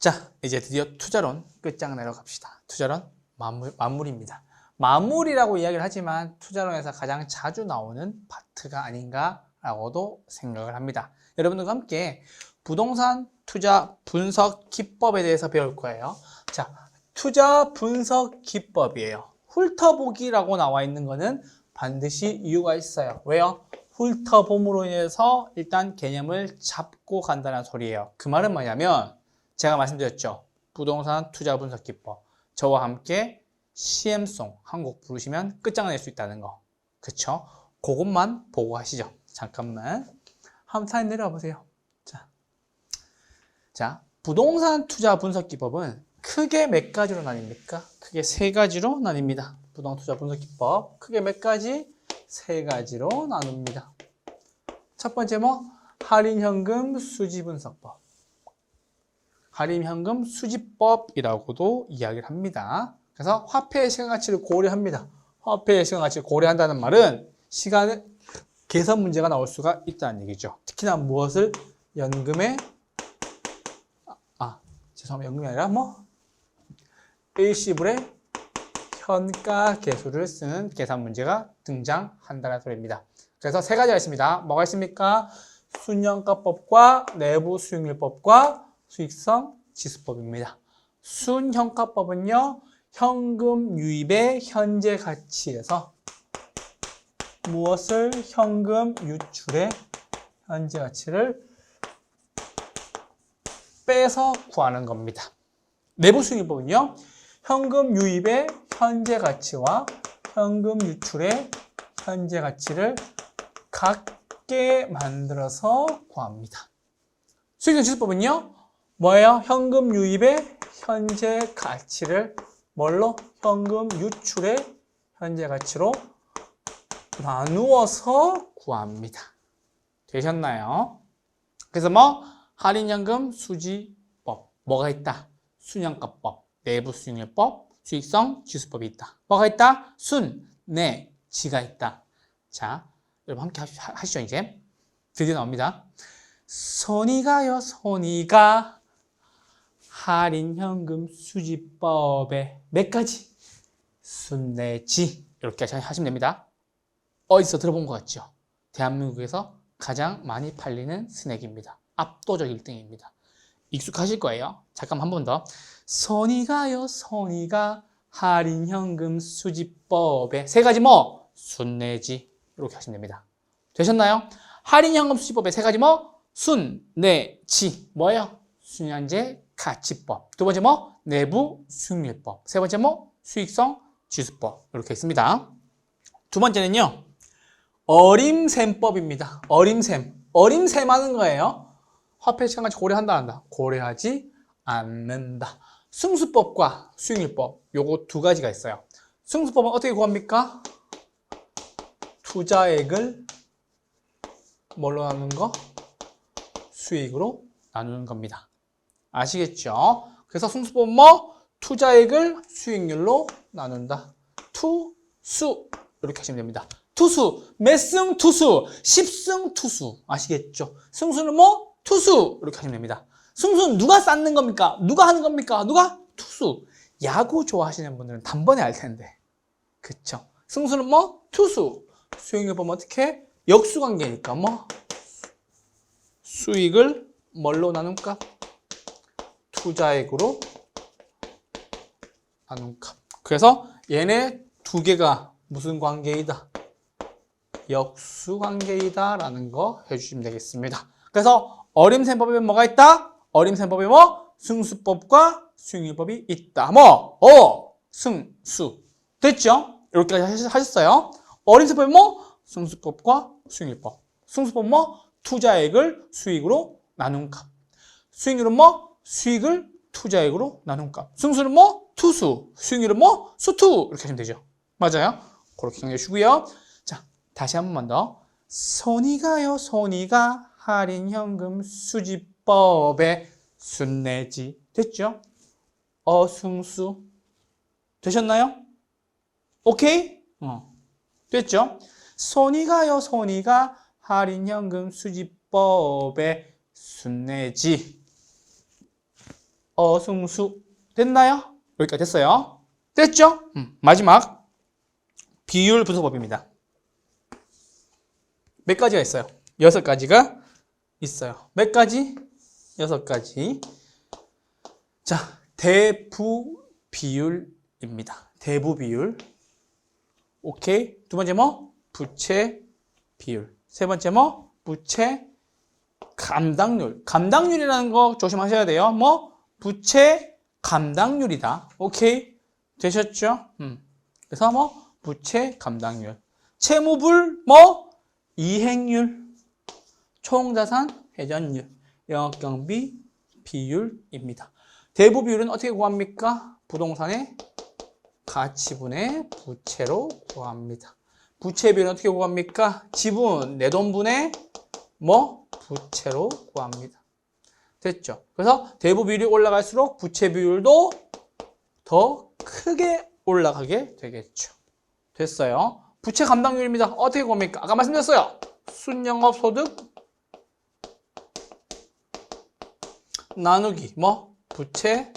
자, 이제 드디어 투자론 끝장내러 갑시다. 투자론 마무리입니다. 마무리라고 이야기를 하지만 투자론에서 가장 자주 나오는 파트가 아닌가라고도 생각을 합니다. 여러분들과 함께 부동산 투자 분석 기법에 대해서 배울 거예요. 자, 투자 분석 기법이에요. 훑어보기라고 나와 있는 거는 반드시 이유가 있어요. 왜요? 훑어봄으로 인해서 일단 개념을 잡고 간다는 소리예요. 그 말은 뭐냐면 제가 말씀드렸죠. 부동산 투자 분석 기법. 저와 함께 CM송 한 곡 부르시면 끝장낼 수 있다는 거. 그쵸? 그것만 보고 하시죠. 잠깐만. 한번 타임 내려와 보세요. 자, 부동산 투자 분석 기법은 크게 몇 가지로 나뉩니까? 크게 세 가지로 나뉩니다. 부동산 투자 분석 기법. 크게 몇 가지? 세 가지로 나눕니다. 첫 번째 뭐? 할인현금 수지 분석법. 할인현금 수지법이라고도 이야기를 합니다. 그래서 화폐의 시간가치를 고려합니다. 화폐의 시간가치를 고려한다는 말은 시간의 계산 문제가 나올 수가 있다는 얘기죠. 특히나 무엇을 연금에 죄송합니다. 연금이 아니라 뭐 일시불의 현가 계수를 쓰는 계산 문제가 등장한다는 소리입니다. 그래서 세 가지가 있습니다. 뭐가 있습니까? 순현가법과 내부 수익률법과 수익성 지수법입니다. 순현가법은요, 현금 유입의 현재 가치에서 무엇을 현금 유출의 현재 가치를 빼서 구하는 겁니다. 내부 수익률법은요, 현금 유입의 현재 가치와 현금 유출의 현재 가치를 같게 만들어서 구합니다. 수익성 지수법은요, 뭐예요? 현금 유입의 현재 가치를 뭘로? 현금 유출의 현재 가치로 나누어서 구합니다. 되셨나요? 그래서 뭐? 할인연금 수지법. 뭐가 있다? 순현가법, 내부 수익률법, 수익성 지수법이 있다. 뭐가 있다? 순, 내, 지가 있다. 자, 여러분 함께 하시죠, 이제. 드디어 나옵니다. 손이가요, 손이가 할인현금 수지법의 몇 가지? 순, 내, 지. 이렇게 하시면 됩니다. 어디서 들어본 것 같죠? 대한민국에서 가장 많이 팔리는 스낵입니다. 압도적 1등입니다. 익숙하실 거예요. 잠깐만 한 번 더. 손이가요, 손이가 할인현금 수지법의 세 가지 뭐? 순, 내, 지. 이렇게 하시면 됩니다. 되셨나요? 할인현금 수지법의 세 가지 뭐? 순, 내, 지. 뭐예요? 순현재 가치법. 두 번째 뭐? 내부 수익률법. 세 번째 뭐? 수익성 지수법. 이렇게 있습니다. 두 번째는요, 어림셈법입니다. 어림셈. 어림셈하는 거예요. 화폐 시간까지 고려한다, 한다. 고려하지 않는다. 승수법과 수익률법. 요거 두 가지가 있어요. 승수법은 어떻게 구합니까? 투자액을 뭘로 나누는 거? 수익으로 나누는 겁니다. 아시겠죠? 그래서 승수법은 뭐? 투자액을 수익률로 나눈다. 투수. 이렇게 하시면 됩니다. 투수. 몇 승 투수. 10승 투수. 아시겠죠? 승수는 뭐? 투수. 이렇게 하시면 됩니다. 승수는 누가 쌓는 겁니까? 누가 하는 겁니까? 누가? 투수. 야구 좋아하시는 분들은 단번에 알 텐데. 그쵸? 승수는 뭐? 투수. 수익률 보면 어떻게? 역수관계니까 뭐? 수익을 뭘로 나눌까? 투자액으로 나눌까? 그래서 얘네 두 개가 무슨 관계이다? 역수관계이다 라는 거 해주시면 되겠습니다. 그래서 어림셈법에 뭐가 있다? 어림셈법에 뭐? 승수법과 수익률법이 있다. 뭐? 승수. 됐죠? 이렇게까지 하셨어요. 어림셈법에 뭐? 승수법과 수익률법. 승수법 뭐? 투자액을 수익으로 나눈 값. 수익률은 뭐? 수익을 투자액으로 나눈 값. 승수는 뭐? 투수. 수익률은 뭐? 수투. 이렇게 하시면 되죠. 맞아요? 그렇게 정리해 주시고요. 자, 다시 한 번만 더. 손이가요, 손이가 할인현금 수지법의 순내지. 됐죠? 어승수. 되셨나요? 오케이? 됐죠? 손이가요, 손이가 할인현금 수지법의 순내지. 어승수. 됐나요? 여기까지 됐어요. 됐죠? 마지막 비율 분석법입니다. 몇 가지가 있어요? 6가지가 있어요. 몇 가지? 6가지. 자, 대부 비율입니다. 대부 비율. 오케이. 두 번째 뭐? 부채 비율. 세 번째 뭐? 부채 감당률. 감당률이라는 거 조심하셔야 돼요. 뭐? 부채 감당률이다. 오케이. 되셨죠? 그래서 뭐? 부채 감당률. 채무불 뭐? 이행률. 총자산 회전율. 영업경비 비율입니다. 대부 비율은 어떻게 구합니까? 부동산의 가치분의 부채로 구합니다. 부채 비율은 어떻게 구합니까? 지분, 내돈분의 뭐? 부채로 구합니다. 됐죠? 그래서 대부 비율이 올라갈수록 부채 비율도 더 크게 올라가게 되겠죠. 됐어요. 부채 감당률입니다. 어떻게 구합니까? 아까 말씀드렸어요. 순영업소득 나누기 뭐? 부채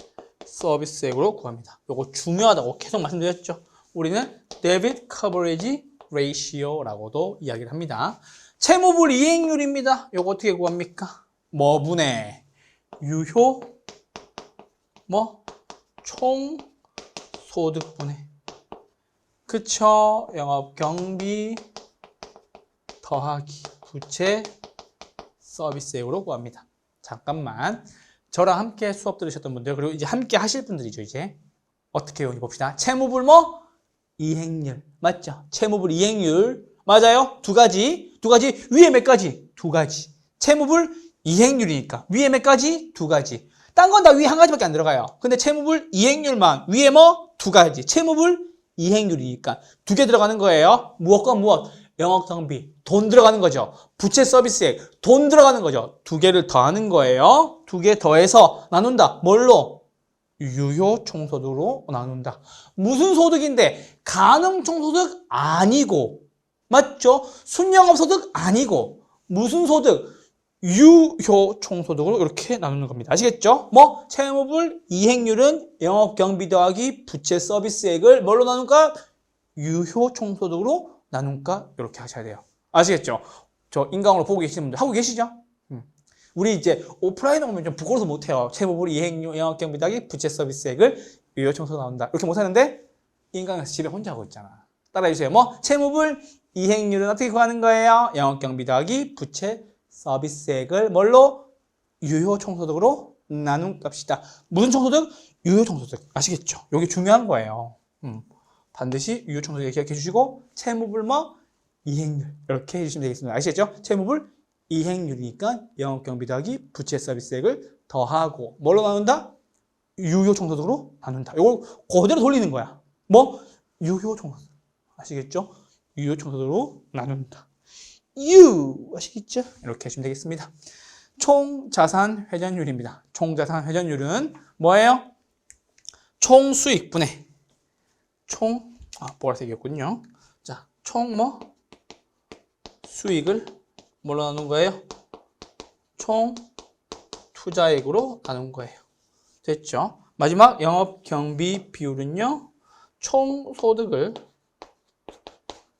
서비스액으로 구합니다. 이거 중요하다고 계속 말씀드렸죠. 우리는 데빗 커버리지 레이시오라고도 이야기를 합니다. 채무불 이행률입니다. 이거 어떻게 구합니까? 뭐분의 유효 뭐 총소득분의 그쵸? 영업경비 더하기 부채 서비스액으로 구합니다. 잠깐만. 저랑 함께 수업 들으셨던 분들 그리고 이제 함께 하실 분들이죠. 이제 어떻게 해요? 봅시다. 채무불 뭐? 이행률 맞죠? 채무불 이행률 맞아요? 두 가지 위에 몇 가지? 두 가지. 채무불 이행률이니까 위에 몇 가지? 두 가지. 딴 건 다 위에 한 가지밖에 안 들어가요. 근데 채무불 이행률만 위에 뭐? 두 가지. 채무불 이행률이니까 두 개 들어가는 거예요. 무엇과 무엇? 영업경비 돈 들어가는 거죠. 부채 서비스액 돈 들어가는 거죠. 두 개를 더하는 거예요. 두 개 더해서 나눈다. 뭘로? 유효 총소득으로 나눈다. 무슨 소득인데? 가능 총소득 아니고 맞죠? 순영업소득 아니고 무슨 소득? 유효 총소득으로 이렇게 나누는 겁니다. 아시겠죠? 뭐 채무불 이행률은 영업경비 더하기 부채 서비스액을 뭘로 나눌까? 유효 총소득으로 나눌까? 이렇게 하셔야 돼요. 아시겠죠? 저 인강으로 보고 계시는 분들 하고 계시죠? 우리 이제 오프라인 오면 좀 부끄러워서 못해요. 채무불 이행률 영업경비 더하기 부채 서비스액을 유효 총소득 나온다. 이렇게 못하는데 인강에서 집에 혼자 하고 있잖아. 따라해주세요. 뭐 채무불 이행률은 어떻게 구하는 거예요? 영업경비 더하기 부채 서비스액을 뭘로? 유효 총소득으로 나눈 값이다. 무슨 총소득? 유효 총소득. 아시겠죠? 이게 중요한 거예요. 반드시 유효 총소득 기억해 주시고 채무불 뭐? 이행률 이렇게 해주시면 되겠습니다. 아시겠죠? 채무불 이행률이니까 영업경비 더하기 부채 서비스액을 더하고 뭘로 나눈다? 유효 총소득으로 나눈다. 이걸 그대로 돌리는 거야. 뭐? 유효 총소득. 아시겠죠? 유효 총소득으로 나눈다. 아시겠죠? 이렇게 하시면 되겠습니다. 총자산 회전율입니다. 총자산 회전율은 뭐예요? 총수익분의 보라색이었군요. 자, 총 뭐? 수익을 뭘로 나눈 거예요? 총 투자액으로 나눈 거예요. 됐죠? 마지막 영업경비 비율은요. 총 소득을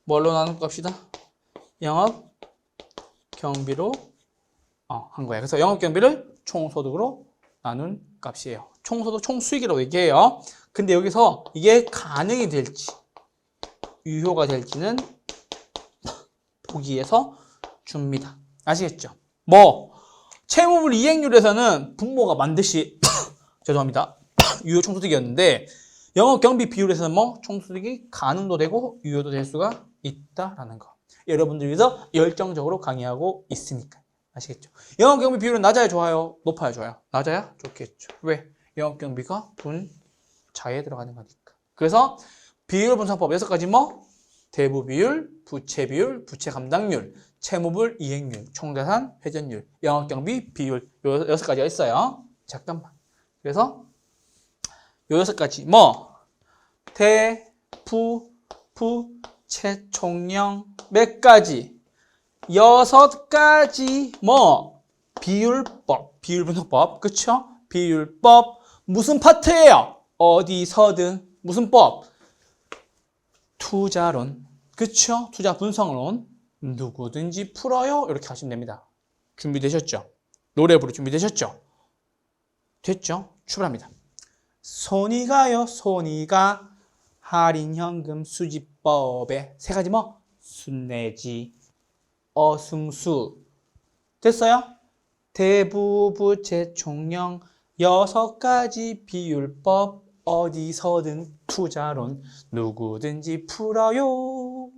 뭘로 나눈 값이다? 영업경비로 한 거예요. 그래서 영업경비를 총소득으로 나눈 값이에요. 총소득, 총수익이라고 얘기해요. 근데 여기서 이게 가능이 될지 유효가 될지는 보기에서 줍니다. 아시겠죠? 뭐 채무불 이행률에서는 분모가 반드시 죄송합니다. 유효 총소득이었는데 영업경비 비율에서는 뭐 총소득이 가능도 되고 유효도 될 수가 있다라는 거. 여러분들 위해서 열정적으로 강의하고 있으니까. 아시겠죠? 영업경비 비율은 낮아야 좋아요? 높아야 좋아요? 낮아야 좋겠죠. 왜? 영업경비가 분자에 들어가는 거니까. 그래서 비율 분석법 6가지 뭐? 대부 비율, 부채 비율, 부채 감당률, 채무불 이행률, 총자산 회전율, 영업경비 비율 요 6가지가 있어요. 잠깐만. 그래서 요 6가지 뭐? 대부 부채 총령 몇 가지? 6가지 뭐? 비율법, 비율 분석법, 그쵸? 비율법 무슨 파트예요? 어디서든 무슨 법? 투자론. 그쵸? 투자 분석론. 누구든지 풀어요. 이렇게 하시면 됩니다. 준비되셨죠? 노래 부를 준비되셨죠? 됐죠? 출발합니다. 손이 가요, 손이 가. 할인현금 수집법에 세 가지 뭐? 순내지, 어승수. 됐어요? 대부부채 총령, 6가지 비율법, 어디서든 투자론, 누구든지 풀어요.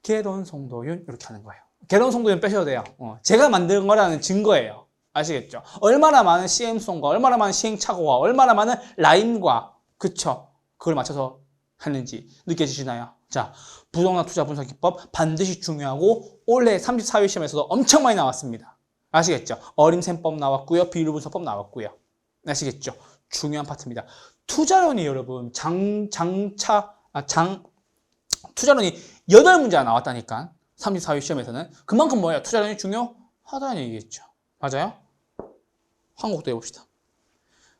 개론송도윤 이렇게 하는 거예요. 개론송도윤 빼셔도 돼요. 제가 만든 거라는 증거예요. 아시겠죠? 얼마나 많은 CM송과 얼마나 많은 시행착오와 얼마나 많은 라임과 그쵸? 그걸 맞춰서 했는지 느껴지시나요? 자, 부동산 투자 분석 기법 반드시 중요하고 올해 34회 시험에서도 엄청 많이 나왔습니다. 아시겠죠? 어림셈법 나왔고요. 비율 분석법 나왔고요. 아시겠죠? 중요한 파트입니다. 투자론이 여러분 투자론이 8문제가 나왔다니까. 34회 시험에서는 그만큼 뭐예요? 투자론이 중요하다는 얘기겠죠. 맞아요? 한국도 해봅시다.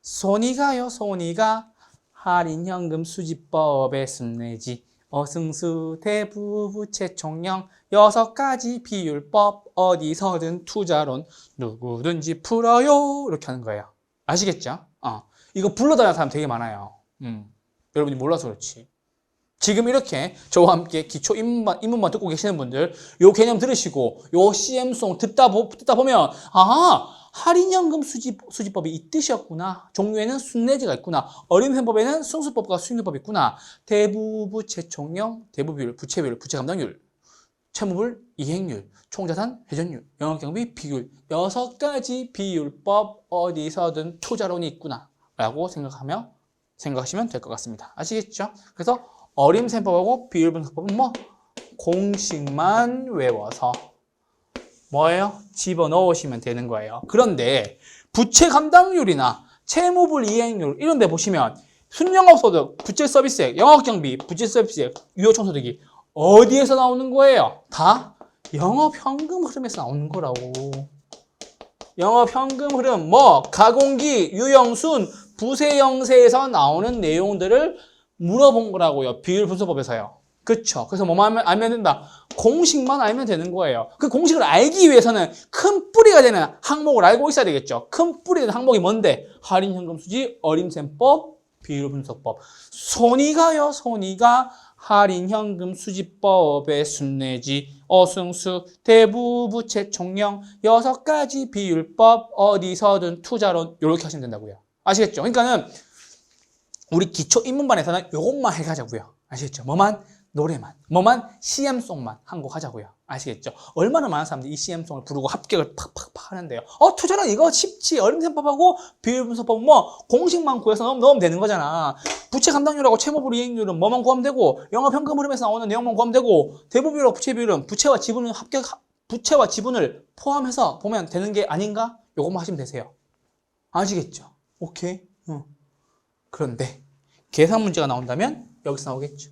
손이 가요, 손이 가. 할인현금 수집법에 순내지, 어승수 대부부채 총령, 6가지 비율법, 어디서든 투자론, 누구든지 풀어요. 이렇게 하는 거예요. 아시겠죠? 이거 불러다니는 사람 되게 많아요. 여러분이 몰라서 그렇지. 지금 이렇게 저와 함께 기초 입문만 듣고 계시는 분들, 요 개념 들으시고, 요 CM송 듣다 보면, 할인연금 수집법이 이 뜻이었구나. 종류에는 순내지가 있구나. 어림셈법에는 승수법과 수익률법이 있구나. 대부부채 총령, 대부비율, 부채비율, 부채감당률, 채무불 이행률, 총자산 회전율, 영업경비 비율, 6가지 비율법, 어디서든 투자론이 있구나. 라고 생각하시면 될 것 같습니다. 아시겠죠? 그래서 어림셈법하고 비율분석법은 뭐? 공식만 외워서 뭐예요? 집어넣으시면 되는 거예요. 그런데 부채 감당률이나 채무불 이행률 이런 데 보시면 순영업소득, 부채 서비스액, 영업경비, 부채 서비스액, 유효총소득이 어디에서 나오는 거예요? 다 영업현금 흐름에서 나오는 거라고. 영업현금 흐름, 가공기, 유형순, 부세영세에서 나오는 내용들을 물어본 거라고요. 비율분석법에서요. 그쵸? 그래서 뭐만 알면 된다? 공식만 알면 되는 거예요. 그 공식을 알기 위해서는 큰 뿌리가 되는 항목을 알고 있어야 되겠죠. 큰 뿌리 되는 항목이 뭔데? 할인현금수지, 어림셈법, 비율분석법. 손이 가요, 손이 가. 할인현금 수집법의 순내지, 어승수, 대부부채 총령, 6가지 비율법, 어디서든 투자론 이렇게 하시면 된다고요. 아시겠죠? 그러니까는 우리 기초 입문반에서는 이것만 해가자고요. 아시겠죠? 노래만, CM송만 한 곡 하자고요. 아시겠죠? 얼마나 많은 사람들이 이 CM송을 부르고 합격을 팍팍팍 하는데요. 투자론 이거 쉽지. 어림셈법하고 비율분석법은 공식만 구해서 넣으면 되는 거잖아. 부채 감당률하고 채무불 이행률은 뭐만 구하면 되고, 영업현금 흐름에서 나오는 내용만 구하면 되고, 대부비율하고 부채비율은 부채와 지분을 포함해서 보면 되는 게 아닌가? 요것만 하시면 되세요. 아시겠죠? 오케이. 그런데 계산 문제가 나온다면 여기서 나오겠죠.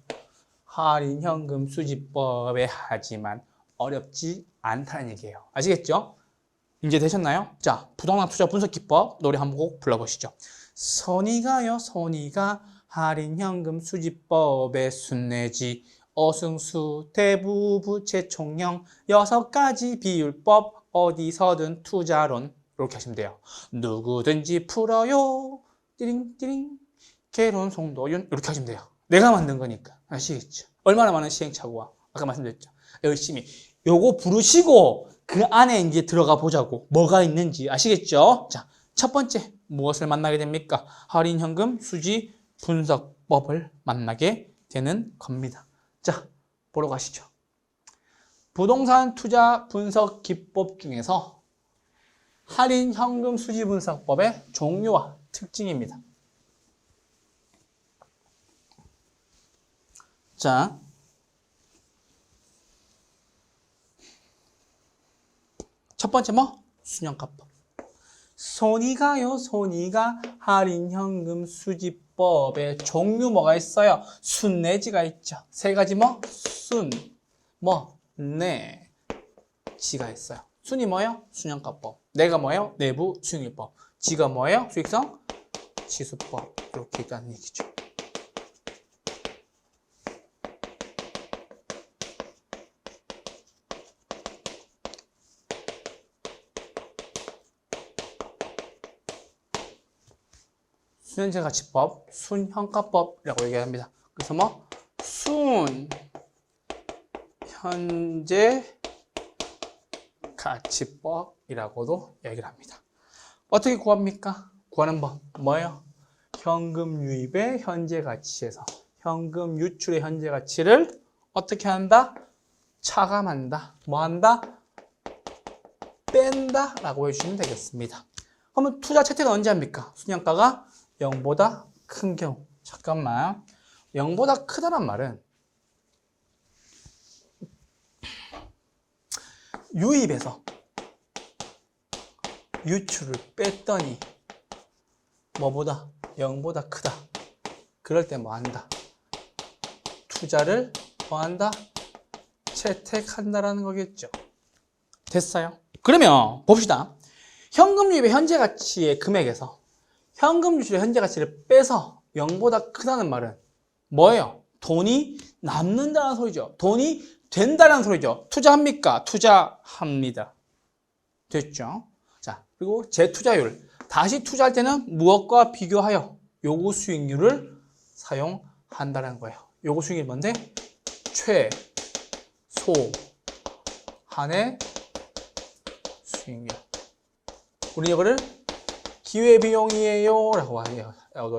할인현금 수집법에 하지만 어렵지 않다는 얘기예요. 아시겠죠? 이제 되셨나요? 자, 부동산 투자 분석 기법 노래 한 곡 불러보시죠. 손이 가요, 손이 가. 할인현금 수집법에 순내지, 어승수 대부부채 총령, 6가지 비율법, 어디서든 투자론 이렇게 하시면 돼요. 누구든지 풀어요. 띠링띠링. 개론송도윤 이렇게 하시면 돼요. 내가 만든 거니까. 아시겠죠? 얼마나 많은 시행착오와 아까 말씀드렸죠. 열심히 요거 부르시고 그 안에 이제 들어가 보자고. 뭐가 있는지 아시겠죠? 자, 첫 번째 무엇을 만나게 됩니까? 할인현금 수지 분석법을 만나게 되는 겁니다. 자, 보러 가시죠. 부동산 투자 분석 기법 중에서 할인현금 수지 분석법의 종류와 특징입니다. 자, 첫 번째 순영가법. 손이 가요, 손이 가. 할인현금 수집법의 종류 뭐가 있어요? 순내지가 있죠. 세 가지 순, 내, 지가 있어요. 순이 뭐예요? 순영가법. 내가 뭐예요? 내부 수익률법. 지가 뭐예요? 수익성? 지수법 이렇게 있다는 얘기죠. 순현재가치법, 순현가법이라고 얘기합니다. 그래서 뭐 순현재가치법이라고도 얘기를 합니다. 어떻게 구합니까? 구하는 법 뭐예요? 현금 유입의 현재 가치에서 현금 유출의 현재 가치를 어떻게 한다? 차감한다. 뭐 한다? 뺀다 라고 해주시면 되겠습니다. 그러면 투자 채택은 언제 합니까? 순현가가 0보다 큰 경우. 잠깐만. 0보다 크다란 말은 유입에서 유출을 뺐더니 뭐보다? 0보다 크다. 그럴 때 뭐 한다? 투자를 뭐 한다? 채택한다라는 거겠죠. 됐어요? 그러면 봅시다. 현금 유입의 현재 가치의 금액에서 현금 유출의 현재 가치를 빼서 0보다 크다는 말은 뭐예요? 돈이 남는다는 소리죠. 돈이 된다는 소리죠. 투자합니까? 투자합니다. 됐죠? 자, 그리고 재투자율. 다시 투자할 때는 무엇과 비교하여 요구 수익률을 사용한다는 거예요. 요구 수익률이 뭔데? 최소 한의 수익률. 우리 이거를 기회비용이에요 라고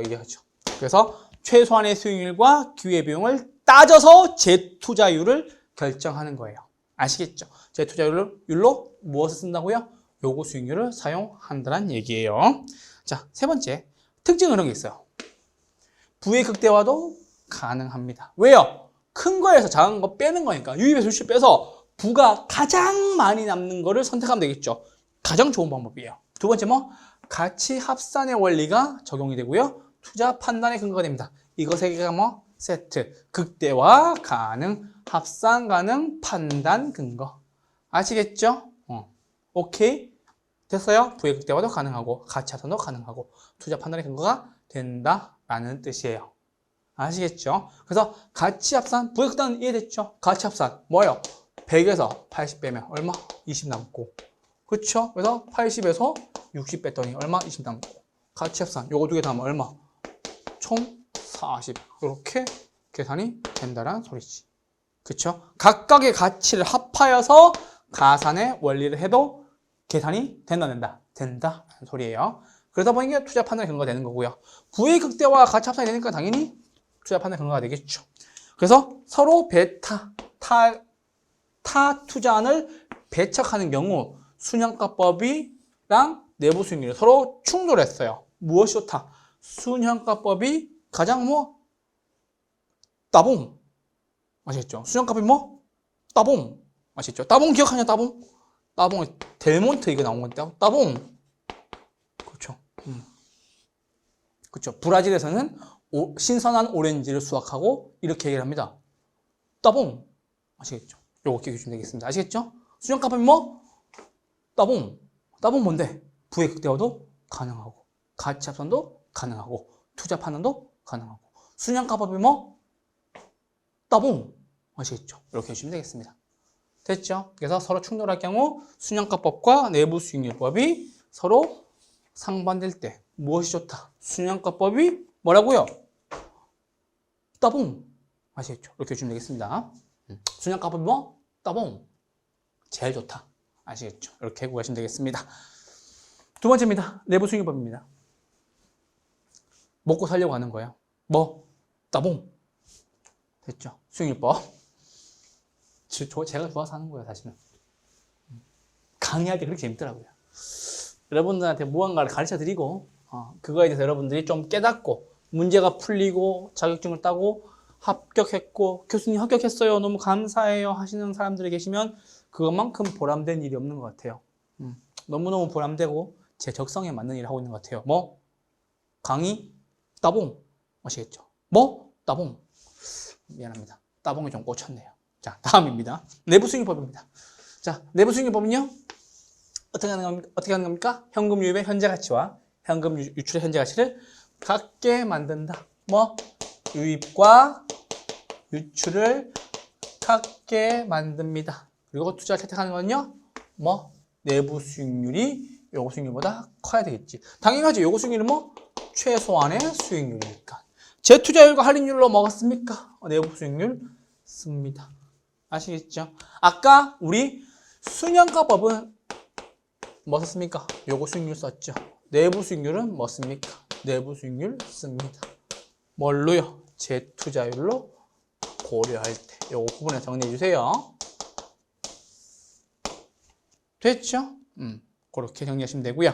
얘기하죠. 그래서 최소한의 수익률과 기회비용을 따져서 재투자율을 결정하는 거예요. 아시겠죠? 재투자율로 무엇을 쓴다고요? 요구 수익률을 사용한다는 얘기예요. 자, 세 번째, 특징 이런 게 있어요. 부의 극대화도 가능합니다. 왜요? 큰 거에서 작은 거 빼는 거니까 유입에서 유출 빼서 부가 가장 많이 남는 거를 선택하면 되겠죠. 가장 좋은 방법이에요. 두 번째 뭐? 가치 합산의 원리가 적용이 되고요. 투자 판단의 근거가 됩니다. 이거 세 개가 뭐? 세트. 극대화 가능, 합산 가능, 판단 근거. 아시겠죠? 오케이. 됐어요? 부의 극대화도 가능하고 가치 합산도 가능하고 투자 판단의 근거가 된다라는 뜻이에요. 아시겠죠? 그래서 가치 합산, 부의 극대화는 이해됐죠? 가치 합산 뭐예요? 100에서 80 빼면 얼마? 20 남고. 그쵸? 그래서 80에서 60 뺐더니 얼마? 20 남고. 가치 합산 요거 두 개 다 하면 얼마? 총 40. 이렇게 계산이 된다는 소리지. 그쵸? 각각의 가치를 합하여서 가산의 원리를 해도 계산이 된다. 된다는 소리예요. 그러다 보니까 투자 판단의 근거가 되는 거고요. 부의 극대화와 가치 합산이 되니까 당연히 투자 판단의 근거가 되겠죠. 그래서 서로 타 투자안을 배척하는 경우 순현가법이랑 내부 수익률이 서로 충돌했어요. 무엇이 좋다? 순현가법이 가장 따봉. 아시겠죠? 순현가법이 따봉. 아시겠죠? 따봉 기억하냐, 따봉? 따봉은 델몬트 이거 나온 건데, 따봉. 그렇죠. 그렇죠. 브라질에서는 신선한 오렌지를 수확하고 이렇게 얘기를 합니다. 따봉. 아시겠죠? 요거 기억해주시면 되겠습니다. 아시겠죠? 순현가법이 따봉. 따봉 뭔데? 부의 극대화도 가능하고, 가치 합산도 가능하고, 투자 판단도 가능하고. 순현가법이 따봉. 아시겠죠? 이렇게 해주시면 되겠습니다. 됐죠? 그래서 서로 충돌할 경우 순현가법과 내부 수익률법이 서로 상반될 때 무엇이 좋다? 순현가법이 뭐라고요? 따봉. 아시겠죠? 이렇게 해주시면 되겠습니다. 순현가법이 따봉. 제일 좋다. 아시겠죠? 이렇게 구하시면 되겠습니다. 두 번째입니다. 내부 수익률법입니다. 먹고 살려고 하는 거예요. 따봉. 됐죠? 수익률법. 제가 좋아서 하는 거예요, 사실은. 강의할 때 그렇게 재밌더라고요. 여러분들한테 무언가를 가르쳐 드리고, 그거에 대해서 여러분들이 좀 깨닫고, 문제가 풀리고, 자격증을 따고, 합격했고, 교수님 합격했어요. 너무 감사해요. 하시는 사람들이 계시면, 그것만큼 보람된 일이 없는 것 같아요. 너무너무 보람되고, 제 적성에 맞는 일을 하고 있는 것 같아요. 강의? 따봉. 아시겠죠? 따봉. 미안합니다. 따봉이 좀 꽂혔네요. 자, 다음입니다. 내부 수익률법입니다. 자, 내부 수익률법은요, 어떻게 하는 겁니까? 현금 유입의 현재 가치와 현금 유출의 현재 가치를 같게 만든다. 뭐? 유입과 유출을 같게 만듭니다. 그리고 투자를 채택하는 건요, 뭐? 내부 수익률이 요거 수익률보다 커야 되겠지. 당연하지. 요거 수익률은 뭐? 최소한의 수익률이니까. 재투자율과 할인율로 먹었습니까? 내부 수익률 씁니다. 아시겠죠? 아까 우리 순현가법은 뭐 썼습니까? 요거 수익률 썼죠. 내부 수익률은 뭐 씁니까? 내부 수익률 씁니다. 뭘로요? 재투자율로 고려할 때. 요거 부분에 정리해 주세요. 됐죠? 그렇게 정리하시면 되고요.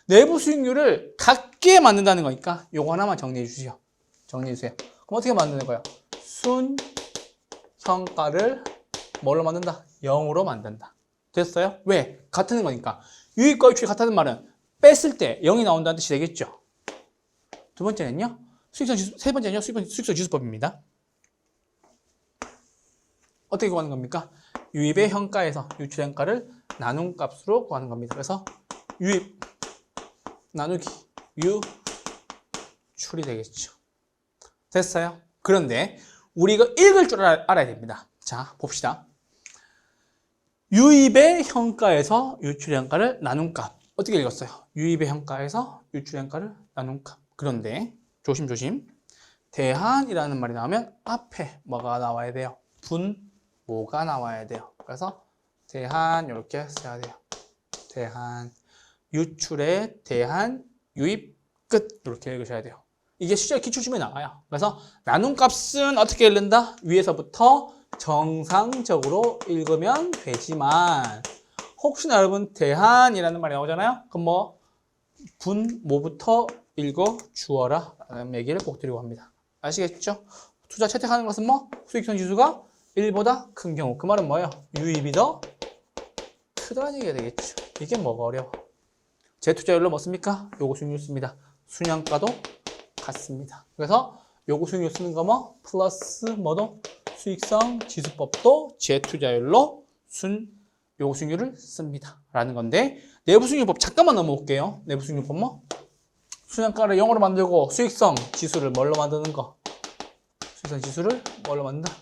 내부 수익률을 같게 만든다는 거니까 요거 하나만 정리해 주시죠. 정리해 주세요. 그럼 어떻게 만드는 거예요? 순현가를 뭘로 만든다? 0으로 만든다. 됐어요? 왜? 같은 거니까. 유입과 유출이 같다는 말은 뺐을 때 0이 나온다는 뜻이 되겠죠. 두 번째는요. 수익성 지수, 세 번째는요. 수익성 지수법입니다. 어떻게 구하는 겁니까? 유입의 현가에서 유출의 현가를 나눈 값으로 구하는 겁니다. 그래서 유입 나누기 유출이 되겠죠. 됐어요? 그런데 우리가 읽을 줄 알아야 됩니다. 자, 봅시다. 유입의 현가에서 유출의 현가를 나눈 값. 어떻게 읽었어요? 유입의 현가에서 유출의 현가를 나눈 값. 그런데 조심조심. 대한이라는 말이 나오면 앞에 뭐가 나와야 돼요? 분모가 나와야 돼요. 그래서 대한 이렇게 써야 돼요. 대한 유출의 대한 유입 끝 이렇게 읽으셔야 돼요. 이게 실제 기출시험에 나와요. 그래서 나눈 값은 어떻게 읽는다? 위에서부터 정상적으로 읽으면 되지만 혹시나 여러분 대한이라는 말이 나오잖아요. 그럼 뭐 분모부터 읽어 주어라 라는 얘기를 꼭 드리고 합니다. 아시겠죠? 투자 채택하는 것은 뭐 수익성 지수가 1보다 큰 경우. 그 말은 뭐예요? 유입이 더 크다는 얘기가 되겠죠. 이게 뭐가 어려워? 재투자율로 뭐 씁니까? 요거 수익률 씁니다. 순현가도 같습니다. 그래서 요거 수익률 쓰는 거 뭐 플러스 뭐도 수익성 지수법도 재투자율로 요거 수익률을 씁니다. 라는 건데 내부 수익률법 잠깐만 넘어올게요. 내부 수익률법 뭐? 순현가를 0으로 만들고 수익성 지수를 뭘로 만드는 거? 수익성 지수를 뭘로 만든다?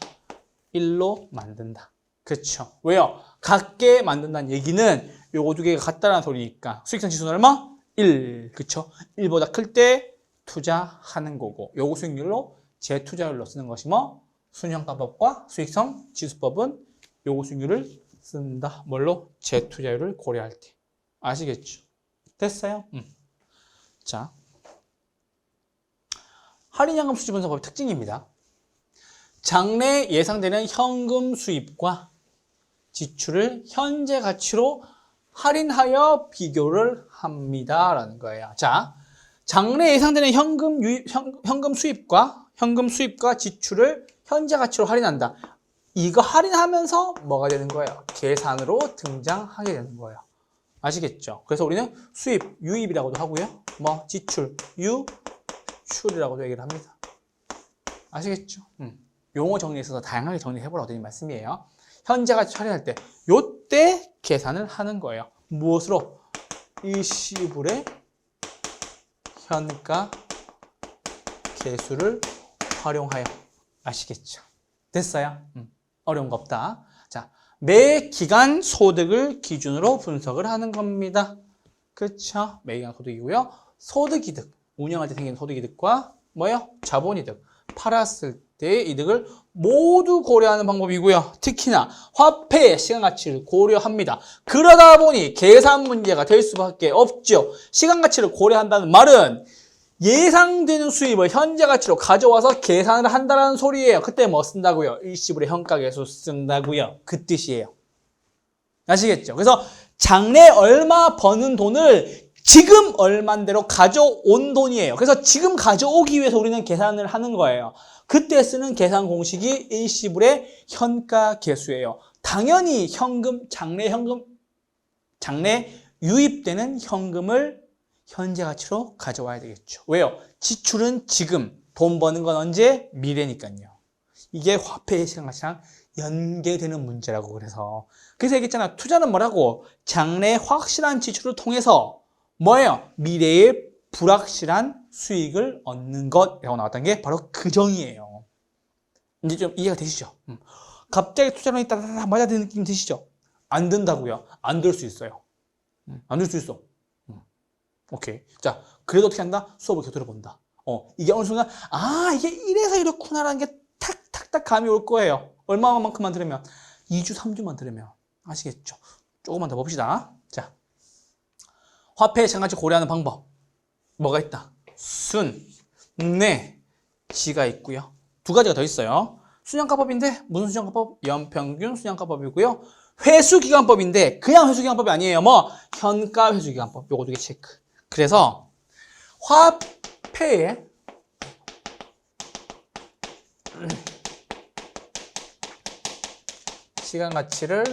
1로 만든다. 그렇죠. 왜요? 같게 만든다는 얘기는 요거 두 개가 같다는 소리니까 수익성 지수는 얼마? 1. 그렇죠. 1보다 클 때 투자하는 거고 요거 수익률로 재투자율로 쓰는 것이 뭐? 순현가법과 수익성 지수법은 요거 수익률을 쓴다. 뭘로? 재투자율을 고려할 때. 아시겠죠? 됐어요? 자, 할인연금 수지 분석법의 특징입니다. 장래 예상되는 현금 수입과 지출을 현재 가치로 할인하여 비교를 합니다. 라는 거예요. 자, 장래 예상되는 현금 수입과 지출을 현재 가치로 할인한다. 이거 할인하면서 뭐가 되는 거예요? 계산으로 등장하게 되는 거예요. 아시겠죠? 그래서 우리는 수입, 유입이라고도 하고요. 뭐 지출, 유출이라고도 얘기를 합니다. 아시겠죠? 용어 정리에 있어서 다양하게 정리해보라고 드린 말씀이에요. 현재 가치 할인할 때 요때 계산을 하는 거예요. 무엇으로? 일시불의 현가 계수를 활용하여. 아시겠죠? 됐어요? 어려운 거 없다. 자, 매 기간 소득을 기준으로 분석을 하는 겁니다. 그렇죠? 매 기간 소득이고요. 소득이득, 운영할 때 생기는 소득이득과 뭐예요? 자본이득, 팔았을 때의 이득을 모두 고려하는 방법이고요. 특히나 화폐의 시간가치를 고려합니다. 그러다 보니 계산 문제가 될 수밖에 없죠. 시간가치를 고려한다는 말은 예상되는 수입을 현재 가치로 가져와서 계산을 한다는 소리예요. 그때 뭐 쓴다고요? 일시불의 현가계수 쓴다고요. 그 뜻이에요. 아시겠죠? 그래서 장래 얼마 버는 돈을 지금 얼만대로 가져온 돈이에요. 그래서 지금 가져오기 위해서 우리는 계산을 하는 거예요. 그때 쓰는 계산 공식이 일시불의 현가계수예요. 당연히 장래 유입되는 현금을 현재 가치로 가져와야 되겠죠. 왜요? 지출은 지금, 돈 버는 건 언제? 미래니까요. 이게 화폐의 시간가치랑 연계되는 문제라고 그래서 얘기했잖아. 투자는 뭐라고? 장래 확실한 지출을 통해서 뭐예요? 미래의 불확실한 수익을 얻는 것이라고 나왔던 게 바로 그 정의예요. 이제 좀 이해가 되시죠? 갑자기 투자론이 따다다 맞아드는 느낌 드시죠? 안 된다고요? 안 될 수 있어요. 안 될 수 있어. 오케이. 자, 그래도 어떻게 한다? 수업을 계속 들어본다. 이게 어느 순간, 이게 이래서 이렇구나라는 게 탁탁탁 감이 올 거예요. 얼마만큼만 들으면? 2주, 3주만 들으면. 아시겠죠? 조금만 더 봅시다. 자, 화폐의 장가치 고려하는 방법. 뭐가 있다? 순, 내, 지가 있고요. 두 가지가 더 있어요. 순양가법인데 무슨 순양가법? 연평균 순양가법이고요. 회수기간법인데 그냥 회수기간법이 아니에요. 뭐? 현가 회수기간법. 요거 두 개 체크. 그래서 화폐의 시간 가치를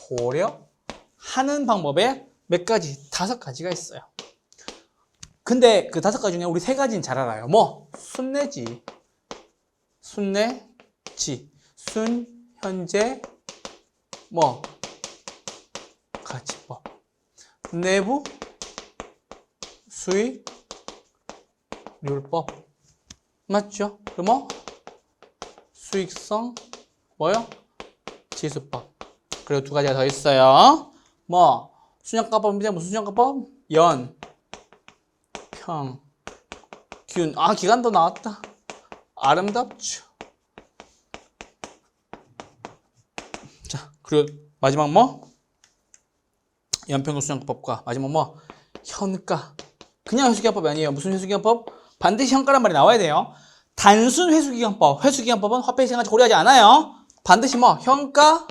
고려하는 방법에 몇 가지? 5가지가 있어요. 근데 그 5가지 중에 우리 3가지는 잘 알아요. 뭐? 순내지, 순, 현재, 뭐? 가치법. 내부, 수익, 률법. 맞죠? 그럼 뭐? 수익성, 뭐요? 지수법. 그리고 2가지가 더 있어요. 뭐? 순양가법인데 무슨 순양가법? 연, 평, 균. 기간도 나왔다. 아름답죠. 자, 그리고 마지막 뭐? 연평균 순양가법과 마지막 뭐? 현가. 그냥 회수기간법이 아니에요. 무슨 회수기간법? 반드시 현가란 말이 나와야 돼요. 단순 회수기간법. 회수기간법은 화폐 시장까지 고려하지 않아요. 반드시 뭐? 현가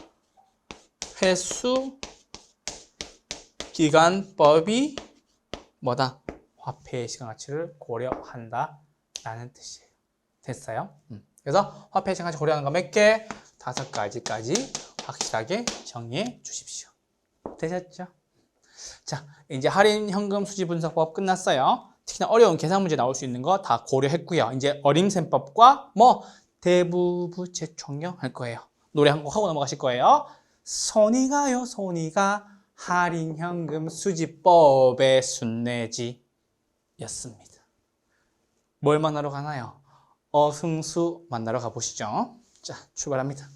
회수기간법이 뭐다? 화폐의 시간 가치를 고려한다 라는 뜻이에요. 됐어요? 그래서 화폐의 시간 가치 고려하는 거 몇 개? 5가지까지 확실하게 정리해 주십시오. 되셨죠? 자, 이제 할인 현금 수지 분석법 끝났어요. 특히나 어려운 계산 문제 나올 수 있는 거 다 고려했고요. 이제 어림셈법과 뭐 대부부채 총경 할 거예요. 노래 한 곡 하고 넘어가실 거예요. 손이 가요, 손이 가. 할인 현금 수지법의 순례지 였습니다. 뭘 만나러 가나요? 어승수 만나러 가보시죠. 자, 출발합니다.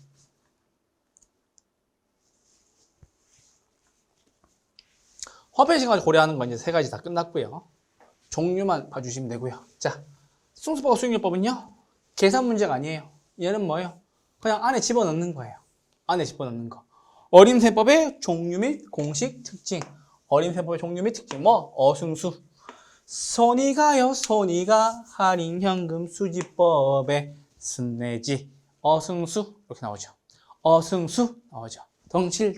화폐 시간을 고려하는 건 이제 3가지 다 끝났고요. 종류만 봐주시면 되고요. 자, 승수법과 수익률법은요, 계산 문제가 아니에요. 얘는 뭐예요? 그냥 안에 집어넣는 거예요. 안에 집어넣는 거. 어림셈법의 종류 및 공식 특징. 어림셈법의 종류 및 특징. 뭐? 어승수. 손이 가요, 손이 가. 할인 현금 수지법의 순례지. 어승수. 이렇게 나오죠. 어승수. 나오죠. 덩실,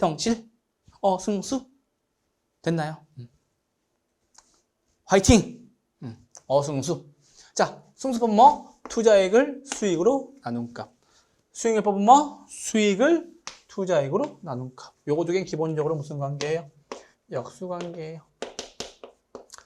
어승수. 됐나요? 화이팅! 어승수. 자, 승수법은 뭐? 투자액을 수익으로 나눈 값. 수익률법은 뭐? 수익을 투자액으로 나눈 값. 요거 2개는 기본적으로 무슨 관계예요? 역수관계예요.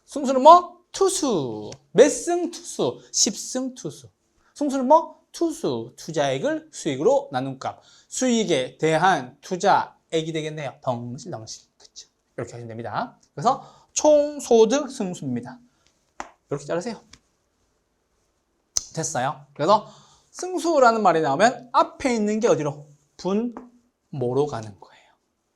승수는 뭐? 투수. 몇 승 투수? 10승 투수. 승수는 뭐? 투수. 투자액을 수익으로 나눈 값. 수익에 대한 투자액이 되겠네요. 덩실. 그쵸? 이렇게 하시면 됩니다. 그래서 총소득 승수입니다. 이렇게 자르세요. 됐어요. 그래서 승수라는 말이 나오면 앞에 있는 게 어디로? 분모로 가는 거예요.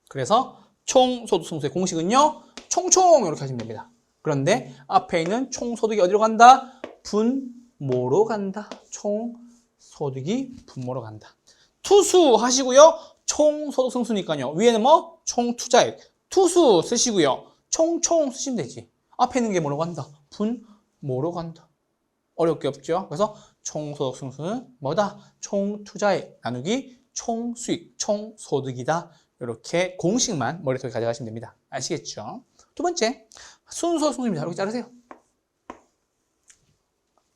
그래서 총소득 승수의 공식은요, 총총 이렇게 하시면 됩니다. 그런데 앞에 있는 총소득이 어디로 간다? 분모로 간다. 총소득이 분모로 간다. 투수 하시고요. 총소득 승수니까요. 위에는 뭐? 총투자액. 투수 쓰시고요. 총총 쓰시면 되지. 앞에 있는 게 뭐로 간다? 분모로 간다. 어려울 게 없죠. 그래서 총소득 승수는 뭐다? 총투자액 나누기 총수익, 총소득이다. 이렇게 공식만 머릿속에 가져가시면 됩니다. 아시겠죠? 2번째, 순소득 승수입니다. 이렇게 자르세요.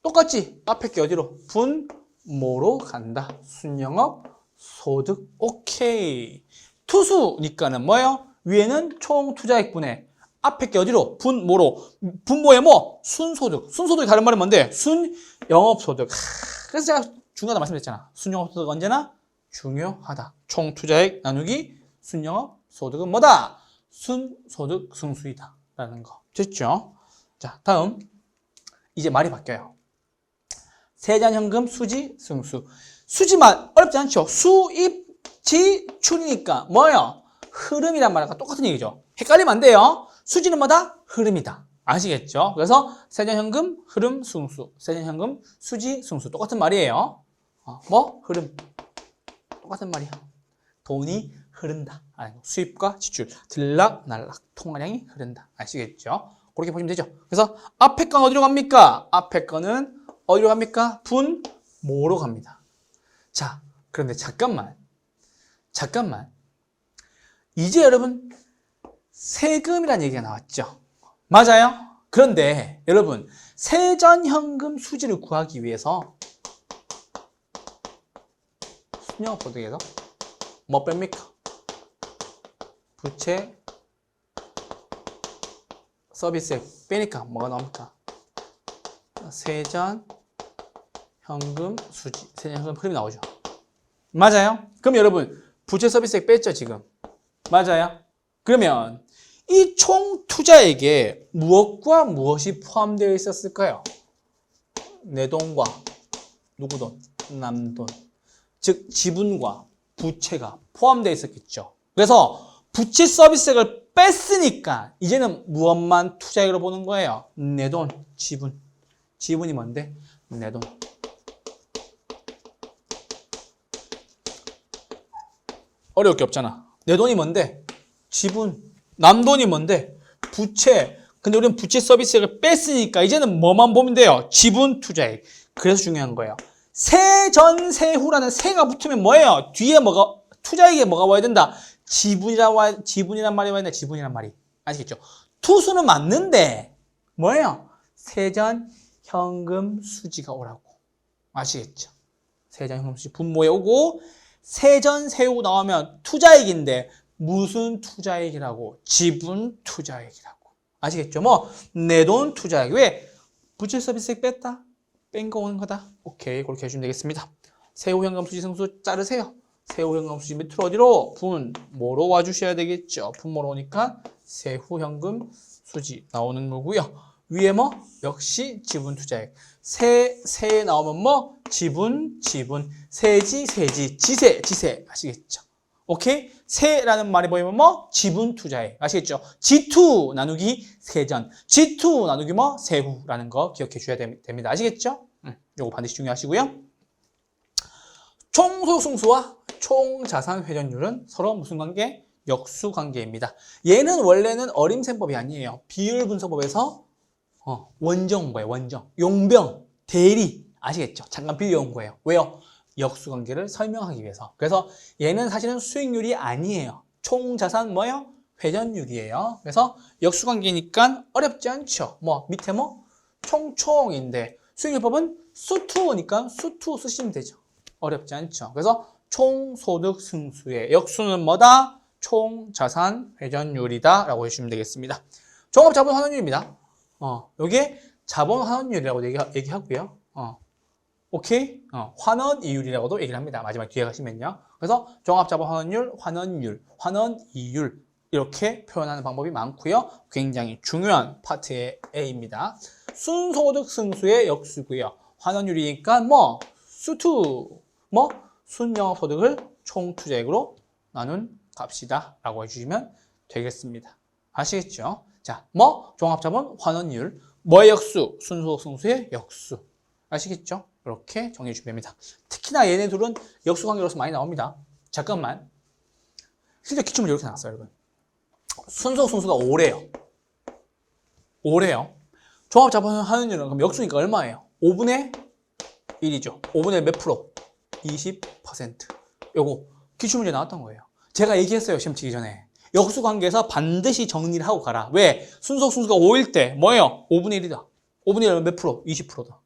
똑같지? 앞에 게 어디로? 분모로 간다. 순영업, 소득, 오케이. 투수니까는 뭐예요? 위에는 총투자액분의 앞에 게 어디로? 분모로. 분모에 뭐? 순소득. 순소득이 다른 말은 뭔데? 순영업소득. 그래서 제가 중요하다 말씀드렸잖아. 순영업소득 언제나 중요하다. 총투자액 나누기 순영업소득은 뭐다? 순소득 승수이다. 라는 거. 됐죠? 자, 다음. 이제 말이 바뀌어요. 세전현금, 수지, 승수. 수지만 어렵지 않죠? 수입, 지출이니까 뭐예요? 흐름이란 말과 똑같은 얘기죠. 헷갈리면 안 돼요. 수지는 뭐다? 흐름이다. 아시겠죠? 그래서 세전현금, 흐름, 승수. 세전현금, 수지, 승수. 똑같은 말이에요. 흐름. 똑같은 말이야. 돈이 흐른다. 수입과 지출. 들락날락. 통화량이 흐른다. 아시겠죠? 그렇게 보시면 되죠. 그래서 앞에 건 어디로 갑니까? 앞에 거는 어디로 갑니까? 분모로 갑니다. 자, 그런데 잠깐만. 이제 여러분 세금이라는 얘기가 나왔죠. 맞아요? 그런데 여러분 세전현금 수지를 구하기 위해서 순영업소득에서 뭐 뺍니까? 부채 서비스액 빼니까 뭐가 나옵니까? 세전 현금 수지, 세전현금 흐름이 나오죠. 맞아요? 그럼 여러분 부채 서비스액 뺐죠 지금? 맞아요? 그러면 이 총 투자액에 무엇과 무엇이 포함되어 있었을까요? 내 돈과 누구 돈? 남 돈. 즉 지분과 부채가 포함되어 있었겠죠. 그래서 부채 서비스액을 뺐으니까 이제는 무엇만 투자액으로 보는 거예요? 내 돈, 지분. 지분이 뭔데? 내 돈. 어려울 게 없잖아. 내 돈이 뭔데? 지분. 남 돈이 뭔데? 부채. 근데 우리는 부채 서비스액을 뺐으니까 이제는 뭐만 보면 돼요? 지분 투자액. 그래서 중요한 거예요. 세전세후라는 세가 붙으면 뭐예요? 뒤에 뭐가 투자액에 뭐가 와야 된다? 지분이란 말이 와야 된다. 지분이란 말이. 아시겠죠? 투수는 맞는데 뭐예요? 세전현금 수지가 오라고. 아시겠죠? 세전현금 수지 분모에 오고 세전세후 나오면 투자액인데 무슨 투자액이라고? 지분 투자액이라고. 아시겠죠? 내 돈 투자액. 왜? 부채 서비스액 뺐다? 뺀 거 오는 거다. 오케이, 그렇게 해주면 되겠습니다. 세후현금 수지 승수 자르세요. 세후현금 수지 밑으로 어디로? 분모로 와주셔야 되겠죠. 분모로 오니까 세후현금 수지 나오는 거고요. 위에 역시 지분 투자액. 세에 나오면 지분, 세지, 지세. 아시겠죠? 오케이? 세라는 말이 보이면 지분 투자액. 아시겠죠? G2 나누기 세전. G2 나누기 세후라는 거 기억해 주셔야 됩니다. 아시겠죠? 요거 반드시 중요하시고요. 총소득 승수와 총자산 회전율은 서로 무슨 관계? 역수 관계입니다. 얘는 원래는 어림셈법이 아니에요. 비율 분석법에서 원정 온 거예요. 원정. 용병, 대리. 아시겠죠? 잠깐 비교해 거예요. 왜요? 역수 관계를 설명하기 위해서. 그래서 얘는 사실은 수익률이 아니에요. 총자산 회전율이에요. 그래서 역수 관계니까 어렵지 않죠. 밑에 총총인데 수익률법은 수투니까 수투 쓰시면 되죠. 어렵지 않죠. 그래서 총소득 승수의 역수는 뭐다? 총자산 회전율이다 라고 해주시면 되겠습니다. 종합자본 환원율입니다. 여기에 자본 환원율이라고 얘기하고요. 오케이? 환원 이율이라고도 얘기를 합니다. 마지막 뒤에 가시면요. 그래서 종합자본 환원율, 환원 이율 이렇게 표현하는 방법이 많고요. 굉장히 중요한 파트의 A입니다. 순소득 승수의 역수고요. 환원율이니까 수투, 순영업소득을 총투자액으로 나눈 값이다 라고 해주시면 되겠습니다. 아시겠죠? 자, 종합자본 환원율, 뭐의 역수? 순소득 승수의 역수. 아시겠죠? 이렇게 정리해 주시면 됩니다. 특히나 얘네 둘은 역수 관계로서 많이 나옵니다. 잠깐만. 실제 기출문제 이렇게 나왔어요, 여러분. 순소득 승수가 5래요. 종합자본 환원율은 그럼 역수니까 얼마예요? 5분의 1이죠. 5분의 1 몇 프로? 20%. 요거 기출문제 나왔던 거예요. 제가 얘기했어요, 시험 치기 전에. 역수 관계에서 반드시 정리를 하고 가라. 왜? 순소득 승수가 5일 때 뭐예요? 5분의 1이다. 5분의 1은 몇 프로? 20%다.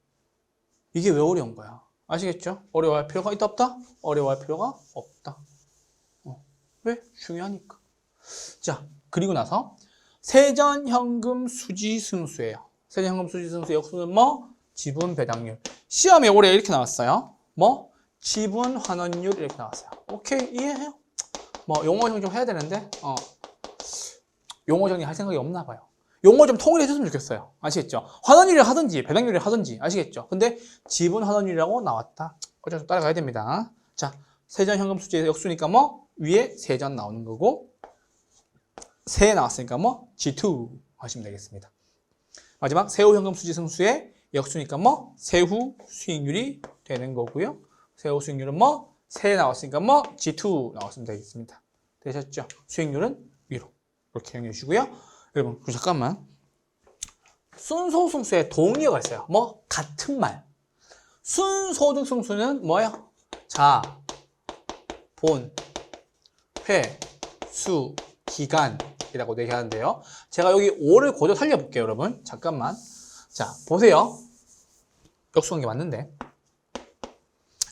이게 왜 어려운 거야? 아시겠죠? 어려워할 필요가 있다 없다? 어려워할 필요가 없다. 왜? 중요하니까. 자, 그리고 나서 세전현금 수지승수예요. 세전현금 수지승수의 역수는 지분 배당률. 시험에 올해 이렇게 나왔어요. 지분 환원율 이렇게 나왔어요. 오케이, 이해해요? 용어 정리 좀 해야 되는데 용어 정리 할 생각이 없나 봐요. 용어 좀 통일해 줬으면 좋겠어요. 아시겠죠? 환원율을 하든지 배당률을 하든지 아시겠죠? 근데 지분 환원율이라고 나왔다. 어쩔 수 없이 따라가야 됩니다. 자, 세전 현금 수지의 역수니까 뭐 위에 세전 나오는 거고 세 나왔으니까 뭐 G2 하시면 되겠습니다. 마지막 세후 현금 수지 승수의 역수니까 뭐 세후 수익률이 되는 거고요. 세후 수익률은 뭐 세 나왔으니까 뭐 G2 나왔으면 되겠습니다. 되셨죠? 수익률은 위로 이렇게 정리해 주시고요. 여러분 잠깐만, 순소승수에 동의어가 있어요. 뭐 같은 말. 순소득 승수는 뭐예요? 자, 본, 회, 수, 기간이라고 얘기하는데요. 제가 여기 5를 고조 살려볼게요, 여러분. 잠깐만. 자, 보세요. 역수관계 맞는데.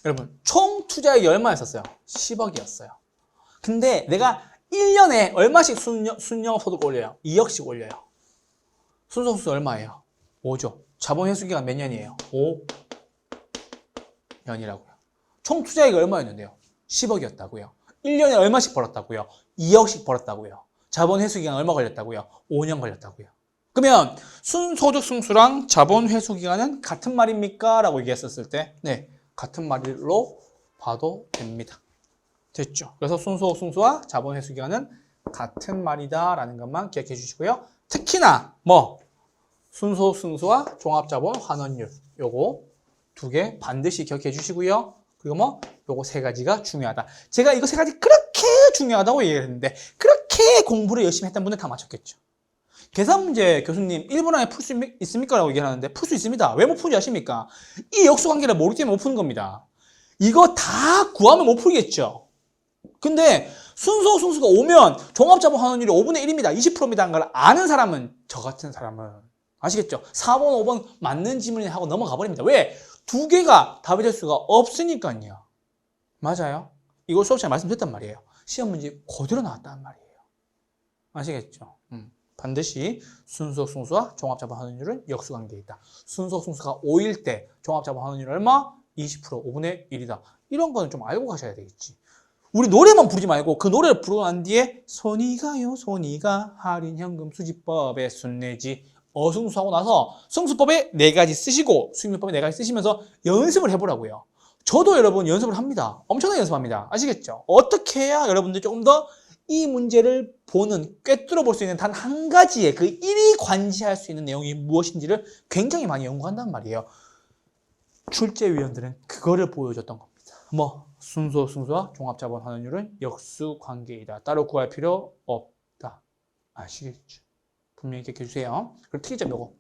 여러분, 총 투자액이 얼마였었어요? 10억이었어요. 근데 내가 1년에 얼마씩 순영소득 올려요? 2억씩 올려요. 순소득수 얼마예요? 5죠. 자본 회수 기간 몇 년이에요? 5년이라고요. 총 투자액이 얼마였는데요? 10억이었다고요. 1년에 얼마씩 벌었다고요? 2억씩 벌었다고요. 자본 회수 기간 얼마 걸렸다고요? 5년 걸렸다고요. 그러면 순소득 승수랑 자본 회수 기간은 같은 말입니까? 라고 얘기했었을 때, 네, 같은 말로 봐도 됩니다. 됐죠? 그래서 순소득 승수와 자본 회수 기간은 같은 말이다 라는 것만 기억해 주시고요. 특히나 뭐 순소득 승수와 종합자본 환원율, 요거 두 개 반드시 기억해 주시고요. 그리고 뭐 요거 세 가지가 중요하다. 제가 이거 세 가지 그렇게 중요하다고 얘기를 했는데 그렇게 공부를 열심히 했던 분들 다 맞췄겠죠. 계산 문제 교수님 1분 안에 풀 수 있습니까? 라고 얘기하는데 풀 수 있습니다. 왜 못 풀지 아십니까? 이 역수관계를 모르기 때문에 못 푸는 겁니다. 이거 다 구하면 못 풀겠죠. 근데 순소 승수가 오면 종합자본 환원율이 5분의 1입니다. 20%입니다는 걸 아는 사람은, 저 같은 사람은 아시겠죠? 4번, 5번 맞는 질문을 하고 넘어가 버립니다. 왜? 두 개가 답이 될 수가 없으니까요. 맞아요. 이거 수업 시간에 말씀드렸단 말이에요. 시험 문제 그대로 나왔단 말이에요. 아시겠죠? 반드시 순소득 승수와 종합자본 환원율은 역수관계에 있다. 순소득 승수가 5일 때 종합자본 환원율 얼마? 20%, 5분의 1이다. 이런 거는 좀 알고 가셔야 되겠지. 우리 노래만 부르지 말고 그 노래를 부르고 난 뒤에 손이 가요 손이 가 할인현금 수지법에 순내지 어승수하고 나서 승수법에 4가지 쓰시고 수익률법에 4가지 쓰시면서 연습을 해보라고요. 저도 여러분 연습을 합니다. 엄청나게 연습합니다. 아시겠죠? 어떻게 해야 여러분들 조금 더 이 문제를 보는, 꿰뚫어 볼 수 있는 단 한 가지의 그 일이 관지할 수 있는 내용이 무엇인지를 굉장히 많이 연구한단 말이에요. 출제위원들은 그거를 보여줬던 겁니다. 뭐 순소 승수와 종합자본 환원율은 역수관계이다. 따로 구할 필요 없다. 아시겠죠? 분명히 기억해 주세요. 그리고 특이점 요거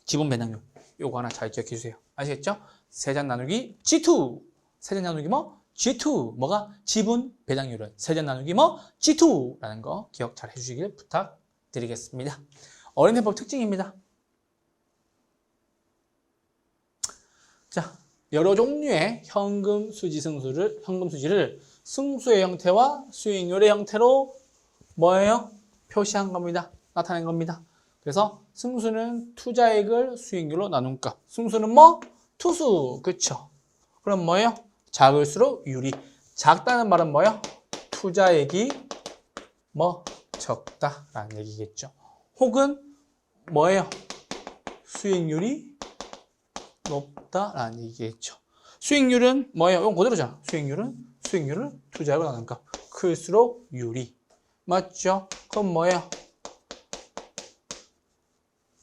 지분 배당률 요거 하나 잘 기억해 주세요. 아시겠죠? 세잔 나누기 G2. 세잔 나누기 뭐? G2. 뭐가? 지분 배당률은 세잔 나누기 뭐? G2라는 거 기억 잘 해주시길 부탁드리겠습니다. 어린해법 특징입니다. 자, 여러 종류의 현금 수지를 승수의 형태와 수익률의 형태로 뭐예요? 표시한 겁니다. 나타낸 겁니다. 그래서 승수는 투자액을 수익률로 나눈 값. 승수는 뭐? 투수. 그쵸? 그럼 뭐예요? 작을수록 유리. 작다는 말은 뭐예요? 투자액이 뭐? 적다라는 얘기겠죠. 혹은 뭐예요? 수익률이 높다라는 얘기겠죠. 수익률은 뭐예요? 이건 그대로잖아. 수익률을 투자액으로 나눈 값. 클수록 유리. 맞죠? 그럼 뭐예요?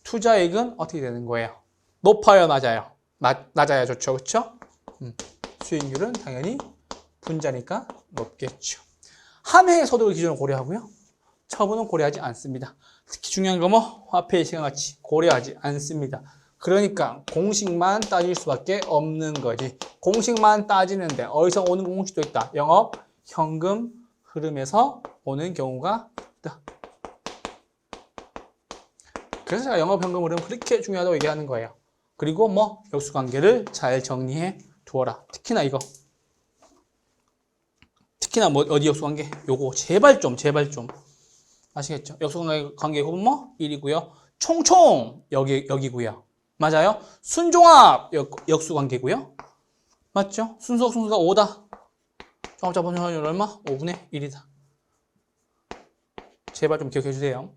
투자액은 어떻게 되는 거예요? 높아요, 낮아요? 낮아야 좋죠, 그렇죠? 수익률은 당연히 분자니까 높겠죠. 한 해의 소득을 기준으로 고려하고요. 처분은 고려하지 않습니다. 특히 중요한 건 뭐? 화폐의 시간가치 고려하지 않습니다. 그러니까 공식만 따질 수밖에 없는 거지. 공식만 따지는데 어디서 오는 공식도 있다. 영업, 현금 흐름에서 오는 경우가 있다. 그래서 제가 영업, 현금 흐름 그렇게 중요하다고 얘기하는 거예요. 그리고 뭐 역수관계를 잘 정리해 두어라. 특히나 이거. 특히나 뭐 어디 역수관계? 요거 제발 좀. 아시겠죠? 역수관계 곱은 뭐? 1이고요. 총총 여기고요. 맞아요? 순종합 역수관계고요. 맞죠? 순소득 승수가 5다. 종합자본 환원율 얼마? 5분의 1이다. 제발 좀 기억해 주세요.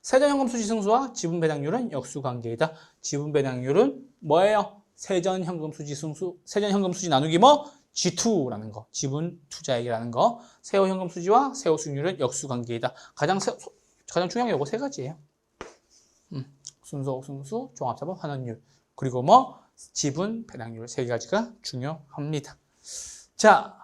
세전현금 수지 승수와 지분 배당률은 역수 관계이다. 지분 배당률은 뭐예요? 세전현금 수지 승수, 세전현금 수지 나누기 뭐? G2라는 거. 지분 투자액이라는 거. 세후 현금 수지와 세후 수익률은 역수 관계이다. 가장 중요한 게 요거 세 가지예요. 순서, 승수, 종합자본 환원율. 그리고 뭐? 지분 배당률 세 가지가 중요합니다. 자,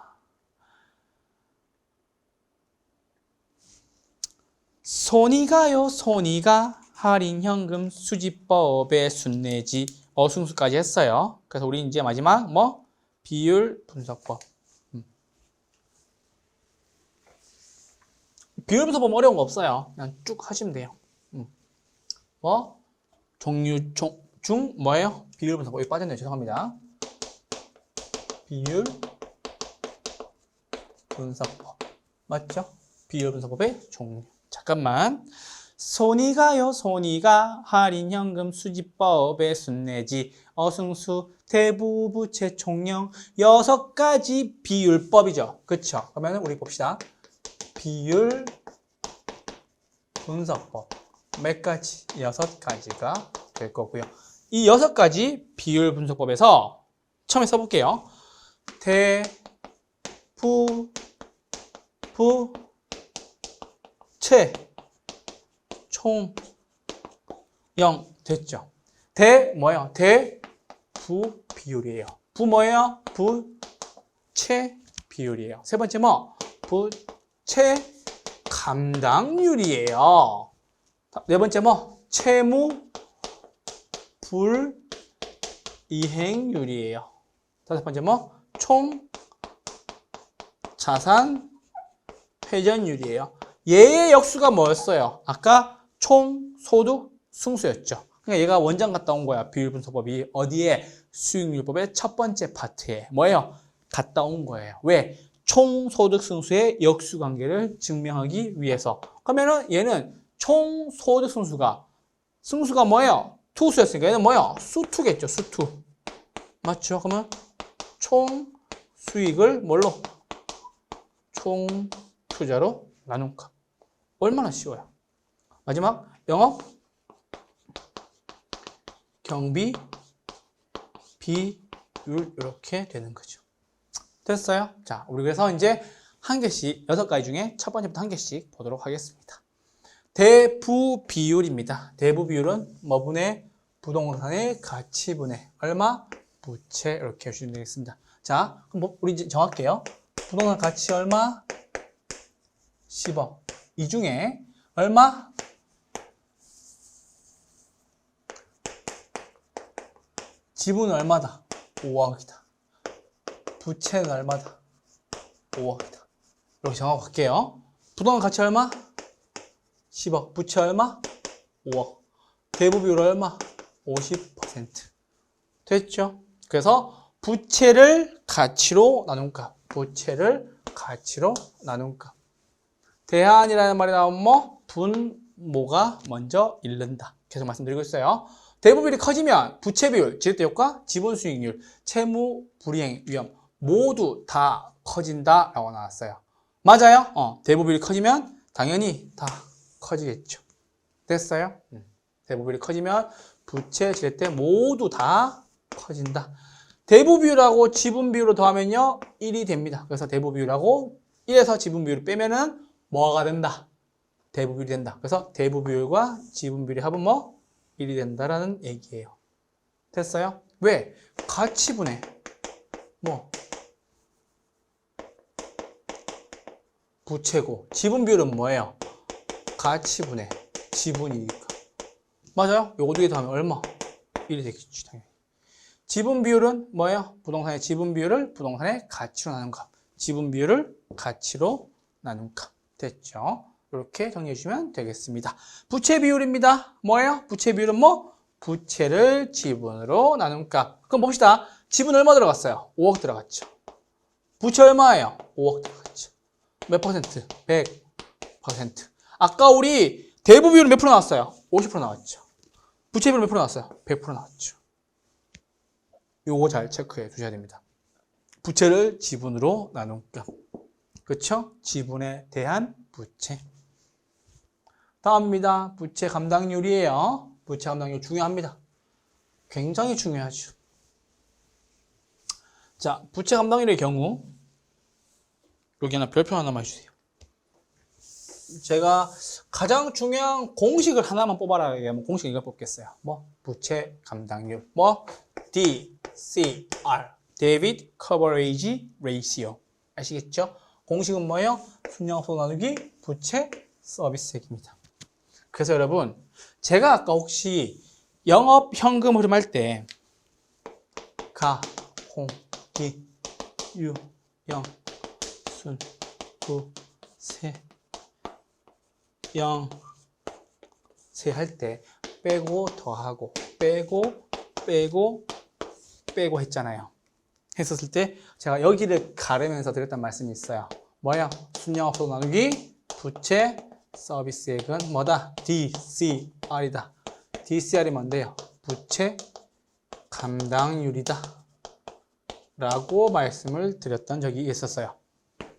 손이가요, 손이가 할인현금 수지법의 순내지 어승수까지 했어요. 그래서 우리 이제 마지막 뭐? 비율 분석법. 비율 분석법 어려운 거 없어요. 그냥 쭉 하시면 돼요. 뭐? 종류, 중 뭐예요? 비율 분석법. 여기 빠졌네요. 죄송합니다. 비율 분석법. 맞죠? 비율 분석법의 종류. 잠깐만. 손이가요, 손이가 할인현금 수지법의 순내지 어승수 대부부채 총령 6가지 비율법이죠. 그쵸? 그러면 우리 봅시다. 비율 분석법 몇 가지? 6가지가 될 거고요. 이 6가지 비율 분석법에서 처음에 써볼게요. 대부부채 총령 됐죠? 뭐예요? 대부 비율이에요. 부 뭐예요? 부채 비율이에요. 세 번째 뭐? 부채 감당률이에요. 네 번째 뭐? 채무 불이행률이에요. 다섯 번째 뭐? 총 자산 회전율이에요. 얘의 역수가 뭐였어요? 아까 총 소득 승수였죠. 그러니까 얘가 원장 갔다 온 거야. 비율 분석법이 어디에? 수익률법의 첫 번째 파트에 뭐예요? 갔다 온 거예요. 왜? 총 소득 승수의 역수 관계를 증명하기 위해서. 그러면은 얘는 총 소득 승수가 뭐예요? 투수였으니까 얘는 뭐예요? 수투겠죠. 수투. 맞죠? 그러면 총 수익을 뭘로? 총 투자로 나눈 값. 얼마나 쉬워요. 마지막 영업 경비 비율 이렇게 되는 거죠. 됐어요? 자, 우리 그래서 이제 한 개씩 6가지 중에 첫 번째부터 한 개씩 보도록 하겠습니다. 대부 비율입니다. 대부 비율은 뭐분의 부동산의 가치분의 얼마? 부채 이렇게 해주시면 되겠습니다. 자, 그럼 우리 이제 정할게요. 부동산 가치 얼마? 10억. 이 중에 얼마? 지분은 얼마다? 5억이다. 부채는 얼마다? 5억이다. 이렇게 정하고 갈게요. 부동산 가치 얼마? 10억. 부채 얼마? 5억. 대부 비율 얼마? 50%. 됐죠? 그래서 부채를 가치로 나눈 값. 부채를 가치로 나눈 값. 대한이라는 말이 나오면 뭐? 분모가 먼저 잃는다. 계속 말씀드리고 있어요. 대부 비율이 커지면 부채 비율, 지렛대 효과, 지분 수익률, 채무 불이행 위험 모두 다 커진다라고 나왔어요. 맞아요? 대부 비율이 커지면 당연히 다 커지겠죠. 됐어요? 대부 비율이 커지면 부채, 지렛대 모두 다 커진다. 대부 비율하고 지분 비율을 더하면요 1이 됩니다. 그래서 대부 비율하고 1에서 지분 비율을 빼면은 뭐가 된다? 대부 비율이 된다. 그래서 대부 비율과 지분 비율의 합은 뭐? 1이 된다라는 얘기예요. 됐어요? 왜? 가치분의 뭐? 부채고 지분 비율은 뭐예요? 가치분의 지분이니까. 맞아요? 요거 두 개 더하면 얼마? 1이 되겠지 당연히. 지분 비율은 뭐예요? 부동산의 지분 비율을 부동산의 가치로 나눈 값. 지분 비율을 가치로 나눈 값. 됐죠? 이렇게 정리해 주시면 되겠습니다. 부채 비율입니다. 뭐예요? 부채 비율은 뭐? 부채를 지분으로 나눈 값. 그럼 봅시다. 지분 얼마 들어갔어요? 5억 들어갔죠. 부채 얼마예요? 5억 들어갔죠. 몇 퍼센트? 100%. 아까 우리 대부 비율은 몇 프로 나왔어요? 50% 나왔죠. 부채 비율은 몇 프로 나왔어요? 100% 나왔죠. 요거 잘 체크해 주셔야 됩니다. 부채를 지분으로 나눈 값. 그렇죠? 지분에 대한 부채. 다음입니다. 부채 감당률이에요. 부채 감당률 중요합니다. 굉장히 중요하죠. 자, 부채 감당률의 경우 여기 하나 별표 하나만 해주세요. 제가 가장 중요한 공식을 하나만 뽑아라 얘기하면 공식 이걸 뽑겠어요. 뭐 부채 감당률, 뭐 DCR, Debt Coverage Ratio. 아시겠죠? 공식은 뭐예요? 순영업소 나누기 부채 서비스액입니다. 그래서 여러분, 제가 아까 혹시 영업 현금 흐름할 때 가, 공, 기, 유, 영, 순, 부, 세, 영, 세 할 때 빼고 더하고 빼고 빼고 빼고 했잖아요. 했었을 때 제가 여기를 가르면서 드렸단 말씀이 있어요. 뭐야? 순영업소 나누기 부채 서비스액은 뭐다? DCR이다. DCR이 뭔데요? 부채 감당률이다 라고 말씀을 드렸던 적이 있었어요.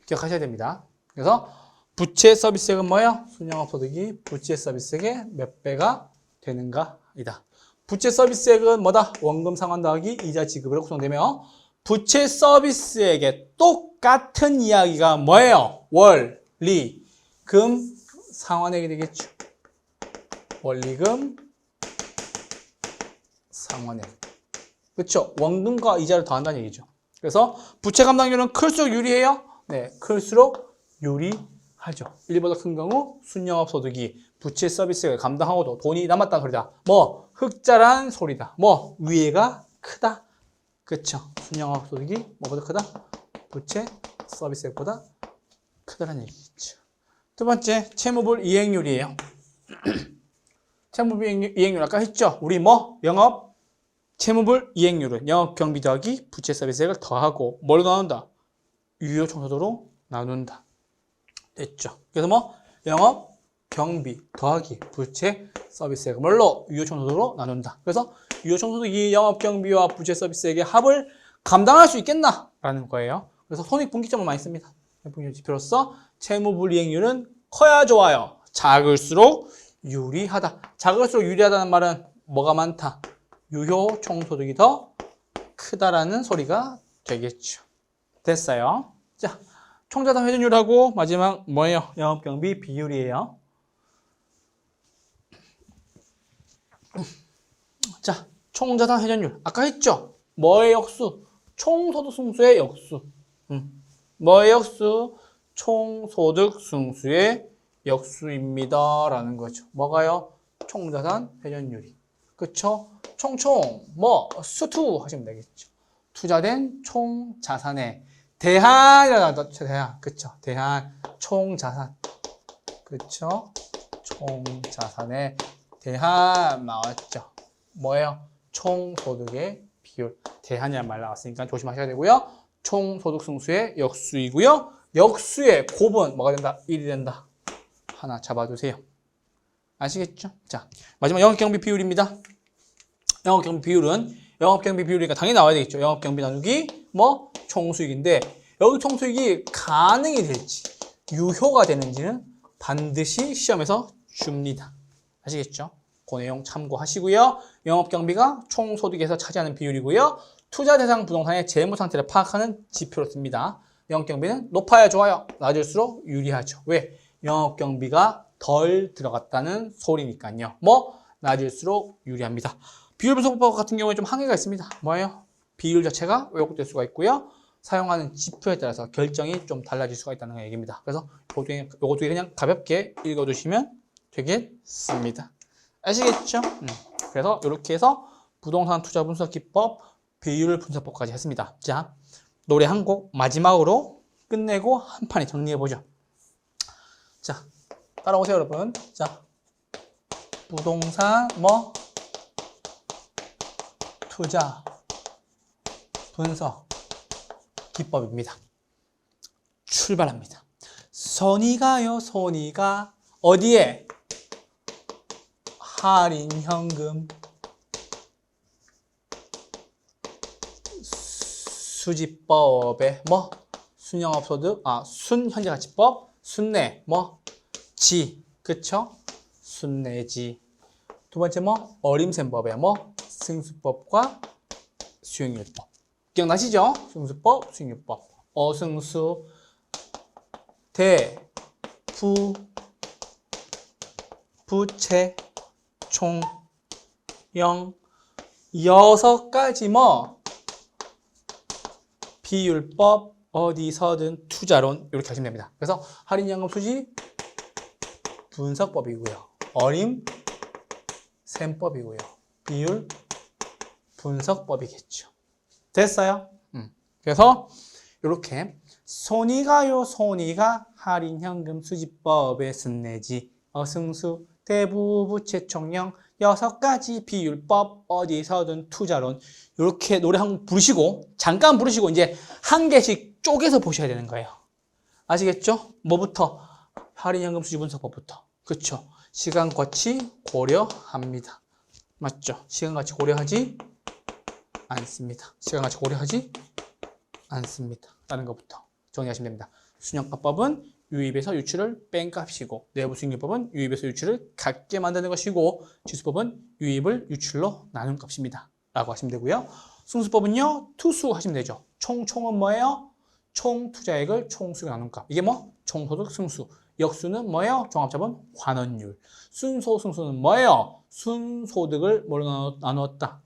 기억하셔야 됩니다. 그래서 부채 서비스액은 뭐예요? 순영업소득이 부채 서비스액의 몇 배가 되는가 이다. 부채 서비스액은 뭐다? 원금 상환 더하기 이자 지급으로 구성되며 부채 서비스액의 똑같은 이야기가 뭐예요? 원리, 금, 상환액이 되겠죠. 원리금, 상환액. 그렇죠? 원금과 이자를 더한다는 얘기죠. 그래서 부채 감당률은 클수록 유리해요? 네, 클수록 유리하죠. 1보다 큰 경우 순영업 소득이 부채 서비스를 감당하고도 돈이 남았다는 소리다. 뭐 흑자란 소리다. 뭐 위에가 크다. 그렇죠? 순영업 소득이 뭐보다 크다? 부채 서비스액보다 크다는 얘기겠죠. 두 번째, 채무불 이행률이에요. 채무불 이행률 아까 했죠? 우리 뭐 영업 채무불 이행률은 영업 경비 더하기 부채 서비스액을 더하고 뭘로 나눈다? 유효 총소도로 나눈다. 됐죠? 그래서 뭐 영업 경비 더하기 부채 서비스액을 뭘로? 유효 총소도로 나눈다. 그래서 유효 총소득이 영업 경비와 부채 서비스액의 합을 감당할 수 있겠나? 라는 거예요. 그래서 손익분기점을 많이 씁니다. 손익분기점 지표로서 채무불이행률은 커야 좋아요. 작을수록 유리하다. 작을수록 유리하다는 말은 뭐가 많다? 유효 총소득이 더 크다라는 소리가 되겠죠. 됐어요. 자, 총자산 회전율하고 마지막 뭐예요? 영업경비 비율이에요. 자, 총자산 회전율 아까 했죠? 뭐의 역수? 총소득 승수의 역수. 뭐의 역수? 총소득 승수의 역수입니다 라는 거죠. 뭐가요? 총자산 회전율이. 그쵸? 총총 뭐 수투 하시면 되겠죠. 투자된 총자산에 대한이라고 대한. 그쵸? 대한 총자산. 그쵸? 총자산에 대한 나왔죠. 뭐예요? 총소득의 비율. 대한이라는 말 나왔으니까 조심하셔야 되고요. 총소득 승수의 역수이고요. 역수의 곱은 뭐가 된다? 1이 된다. 하나 잡아두세요. 아시겠죠? 자, 마지막 영업경비 비율입니다. 영업경비 비율은 영업경비 비율이니까 당연히 나와야 되겠죠. 영업경비 나누기 뭐 총수익인데 여기 총수익이 가능이 될지 유효가 되는지는 반드시 시험에서 줍니다. 아시겠죠? 그 내용 참고하시고요. 영업경비가 총소득에서 차지하는 비율이고요. 투자 대상 부동산의 재무 상태를 파악하는 지표로 씁니다. 영업경비는 높아야 좋아요. 낮을수록 유리하죠. 왜? 영업경비가 덜 들어갔다는 소리니까요. 뭐? 낮을수록 유리합니다. 비율 분석법 같은 경우에 좀 한계가 있습니다. 뭐예요? 비율 자체가 왜곡될 수가 있고요. 사용하는 지표에 따라서 결정이 좀 달라질 수가 있다는 얘기입니다. 그래서 요거 두 개 그냥 가볍게 읽어두시면 되겠습니다. 아시겠죠? 그래서 이렇게 해서 부동산 투자 분석 기법, 비율 분석법까지 했습니다. 자, 노래 한 곡 마지막으로 끝내고 한 판에 정리해보죠. 자, 따라오세요, 여러분. 자, 부동산 뭐 투자 분석 기법입니다. 출발합니다. 손이 가요, 손이 가. 어디에? 할인 현금 수지법에 뭐 순영업소득 순현재가치법 순내 뭐 지 그쵸? 순내지. 두 번째 뭐? 어림셈법에 뭐? 승수법과 수용율법. 기억나시죠? 승수법, 수용율법. 어승수, 대, 부, 부채, 총, 영, 6가지 뭐? 비율법, 어디서든 투자론 이렇게 하시면 됩니다. 그래서 할인연금 수지 분석법이고요. 어림 셈법이고요. 비율 분석법이겠죠. 됐어요? 그래서 이렇게 손이가요, 손이가 할인현금 수지법의 순내지, 어승수, 대부, 부채, 총령, 6가지 비율법, 어디서든 투자론 이렇게 노래 한 곡 부르시고 잠깐 부르시고 이제 한 개씩 쪼개서 보셔야 되는 거예요. 아시겠죠? 뭐부터? 할인현금 수지분석법부터. 그렇죠? 시간 가치 고려합니다. 맞죠? 시간 가치 고려하지 않습니다. 시간 가치 고려하지 않습니다. 다른 것부터 정리하시면 됩니다. 순영가법은 유입에서 유출을 뺀 값이고, 내부 수익률법은 유입에서 유출을 같게 만드는 것이고, 지수법은 유입을 유출로 나눈 값입니다. 라고 하시면 되고요. 승수법은요, 투수 하시면 되죠. 총은 뭐예요? 총 투자액을 총수로 나눈 값. 이게 뭐? 총소득 승수. 역수는 뭐예요? 종합자본 환원율. 순소 승수는 뭐예요? 순소득을 뭐로 나누었다?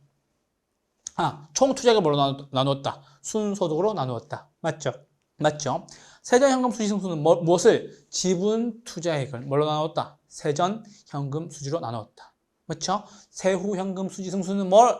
총 투자액을 뭐로 나누었다? 순소득으로 나누었다. 맞죠? 맞죠? 세전현금 수지 승수는 무엇을? 지분 투자액을 뭐로 나누었다? 세전현금 수지로 나누었다. 맞죠? 세후 현금 수지 승수는 뭘?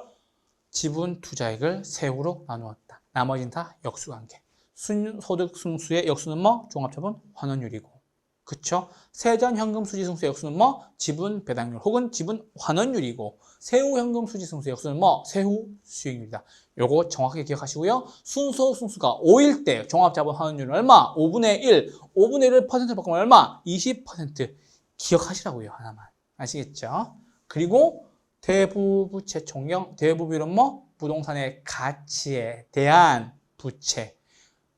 지분 투자액을 세후로 나누었다. 나머지는 다 역수관계. 순소득 승수의 역수는 뭐? 종합자본 환원율이고. 그쵸? 세전 현금 수지 승수의 역수는 뭐? 지분 배당률 혹은 지분 환원율이고, 세후 현금 수지 승수의 역수는 뭐? 세후 수익률이다. 요거 정확하게 기억하시고요. 순소 승수가 5일 때 종합자본 환원율은 얼마? 5분의 1. 5분의 1을 퍼센트로 바꾸면 얼마? 20%. 기억하시라고요. 하나만. 아시겠죠? 그리고 대부 부채 총령, 대부 비율은 뭐? 부동산의 가치에 대한 부채.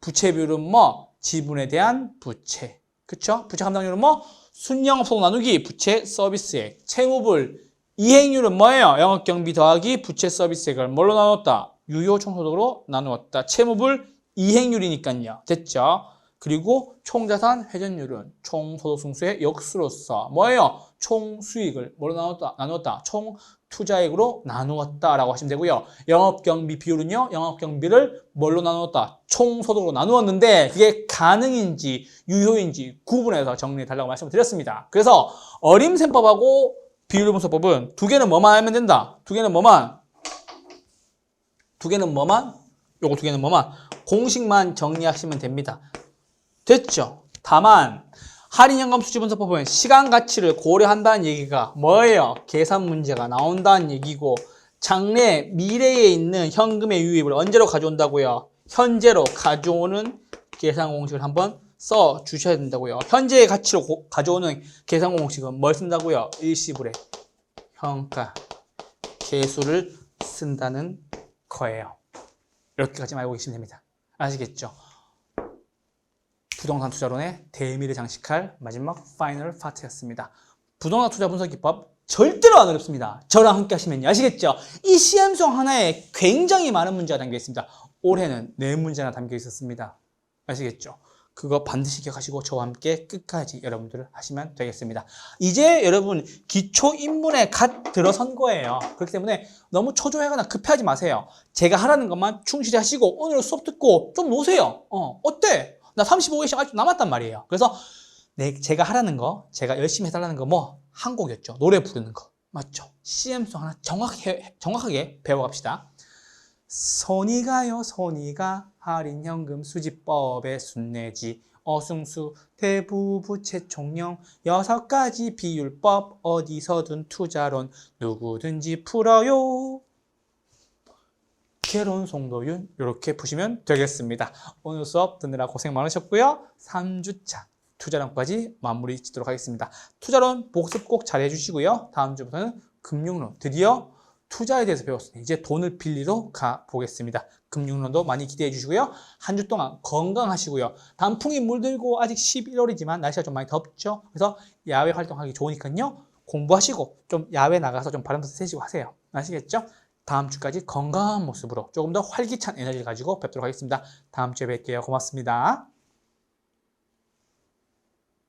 부채 비율은 뭐? 지분에 대한 부채. 그쵸? 부채 감당률은 뭐? 순영업소득 나누기 부채 서비스액. 채무불 이행률은 뭐예요? 영업경비 더하기 부채 서비스액을 뭘로 나눴다? 유효 총소득으로 나누었다. 채무불 이행률이니까요. 됐죠? 그리고 총자산 회전율은 총소득 승수의 역수로서 뭐예요? 총수익을 뭐로 나누었다? 총투자액으로 나누었다라고 하시면 되고요. 영업경비 비율은요, 영업경비를 뭘로 나누었다? 총소득으로 나누었는데 그게 가능인지 유효인지 구분해서 정리해 달라고 말씀을 드렸습니다. 그래서 어림셈법하고 비율분석법은 두 개는 뭐만 알면 된다? 두 개는 뭐만? 요거 두 개는 뭐만? 공식만 정리하시면 됩니다. 됐죠? 다만 할인연금 수지분석법은 시간 가치를 고려한다는 얘기가 뭐예요? 계산 문제가 나온다는 얘기고, 장래 미래에 있는 현금의 유입을 언제로 가져온다고요? 현재로 가져오는 계산 공식을 한번 써 주셔야 된다고요. 현재의 가치로 가져오는 계산 공식은 뭘 쓴다고요? 일시불의 현가 계수를 쓴다는 거예요. 이렇게까지 알고 계시면 됩니다. 아시겠죠? 부동산 투자론의 대미를 장식할 마지막 파이널 파트였습니다. 부동산 투자 분석 기법 절대로 안 어렵습니다. 저랑 함께 하시면요. 아시겠죠? 이 시험성 하나에 굉장히 많은 문제가 담겨 있습니다. 올해는 4문제나 담겨 있었습니다. 아시겠죠? 그거 반드시 기억하시고 저와 함께 끝까지 여러분들 하시면 되겠습니다. 이제 여러분 기초 입문에 갓 들어선 거예요. 그렇기 때문에 너무 초조해하거나 급해하지 마세요. 제가 하라는 것만 충실히 하시고 오늘 수업 듣고 좀 노세요. 어때? 나 35개씩 아직 남았단 말이에요. 그래서 제가 하라는 거, 제가 열심히 해달라는 거 뭐? 한 곡이었죠. 노래 부르는 거. 맞죠? CM송 하나 정확하게 배워갑시다. 손이가요, 손이가 할인현금 수지법의 순내지, 어승수, 대부, 부채, 총령, 6가지 비율법, 어디서든 투자론, 누구든지 풀어요. 개론 송도윤 이렇게 푸시면 되겠습니다. 오늘 수업 듣느라 고생 많으셨고요. 3주차 투자론까지 마무리 짓도록 하겠습니다. 투자론 복습 꼭 잘 해주시고요. 다음 주부터는 금융론, 드디어 투자에 대해서 배웠으니 이제 돈을 빌리러 가보겠습니다. 금융론도 많이 기대해 주시고요. 한 주 동안 건강하시고요. 단풍이 물들고 아직 11월이지만 날씨가 좀 많이 덥죠. 그래서 야외 활동하기 좋으니까요. 공부하시고 좀 야외 나가서 좀 발음도 세시고 하세요. 아시겠죠? 다음 주까지 건강한 모습으로 조금 더 활기찬 에너지를 가지고 뵙도록 하겠습니다. 다음 주에 뵐게요. 고맙습니다.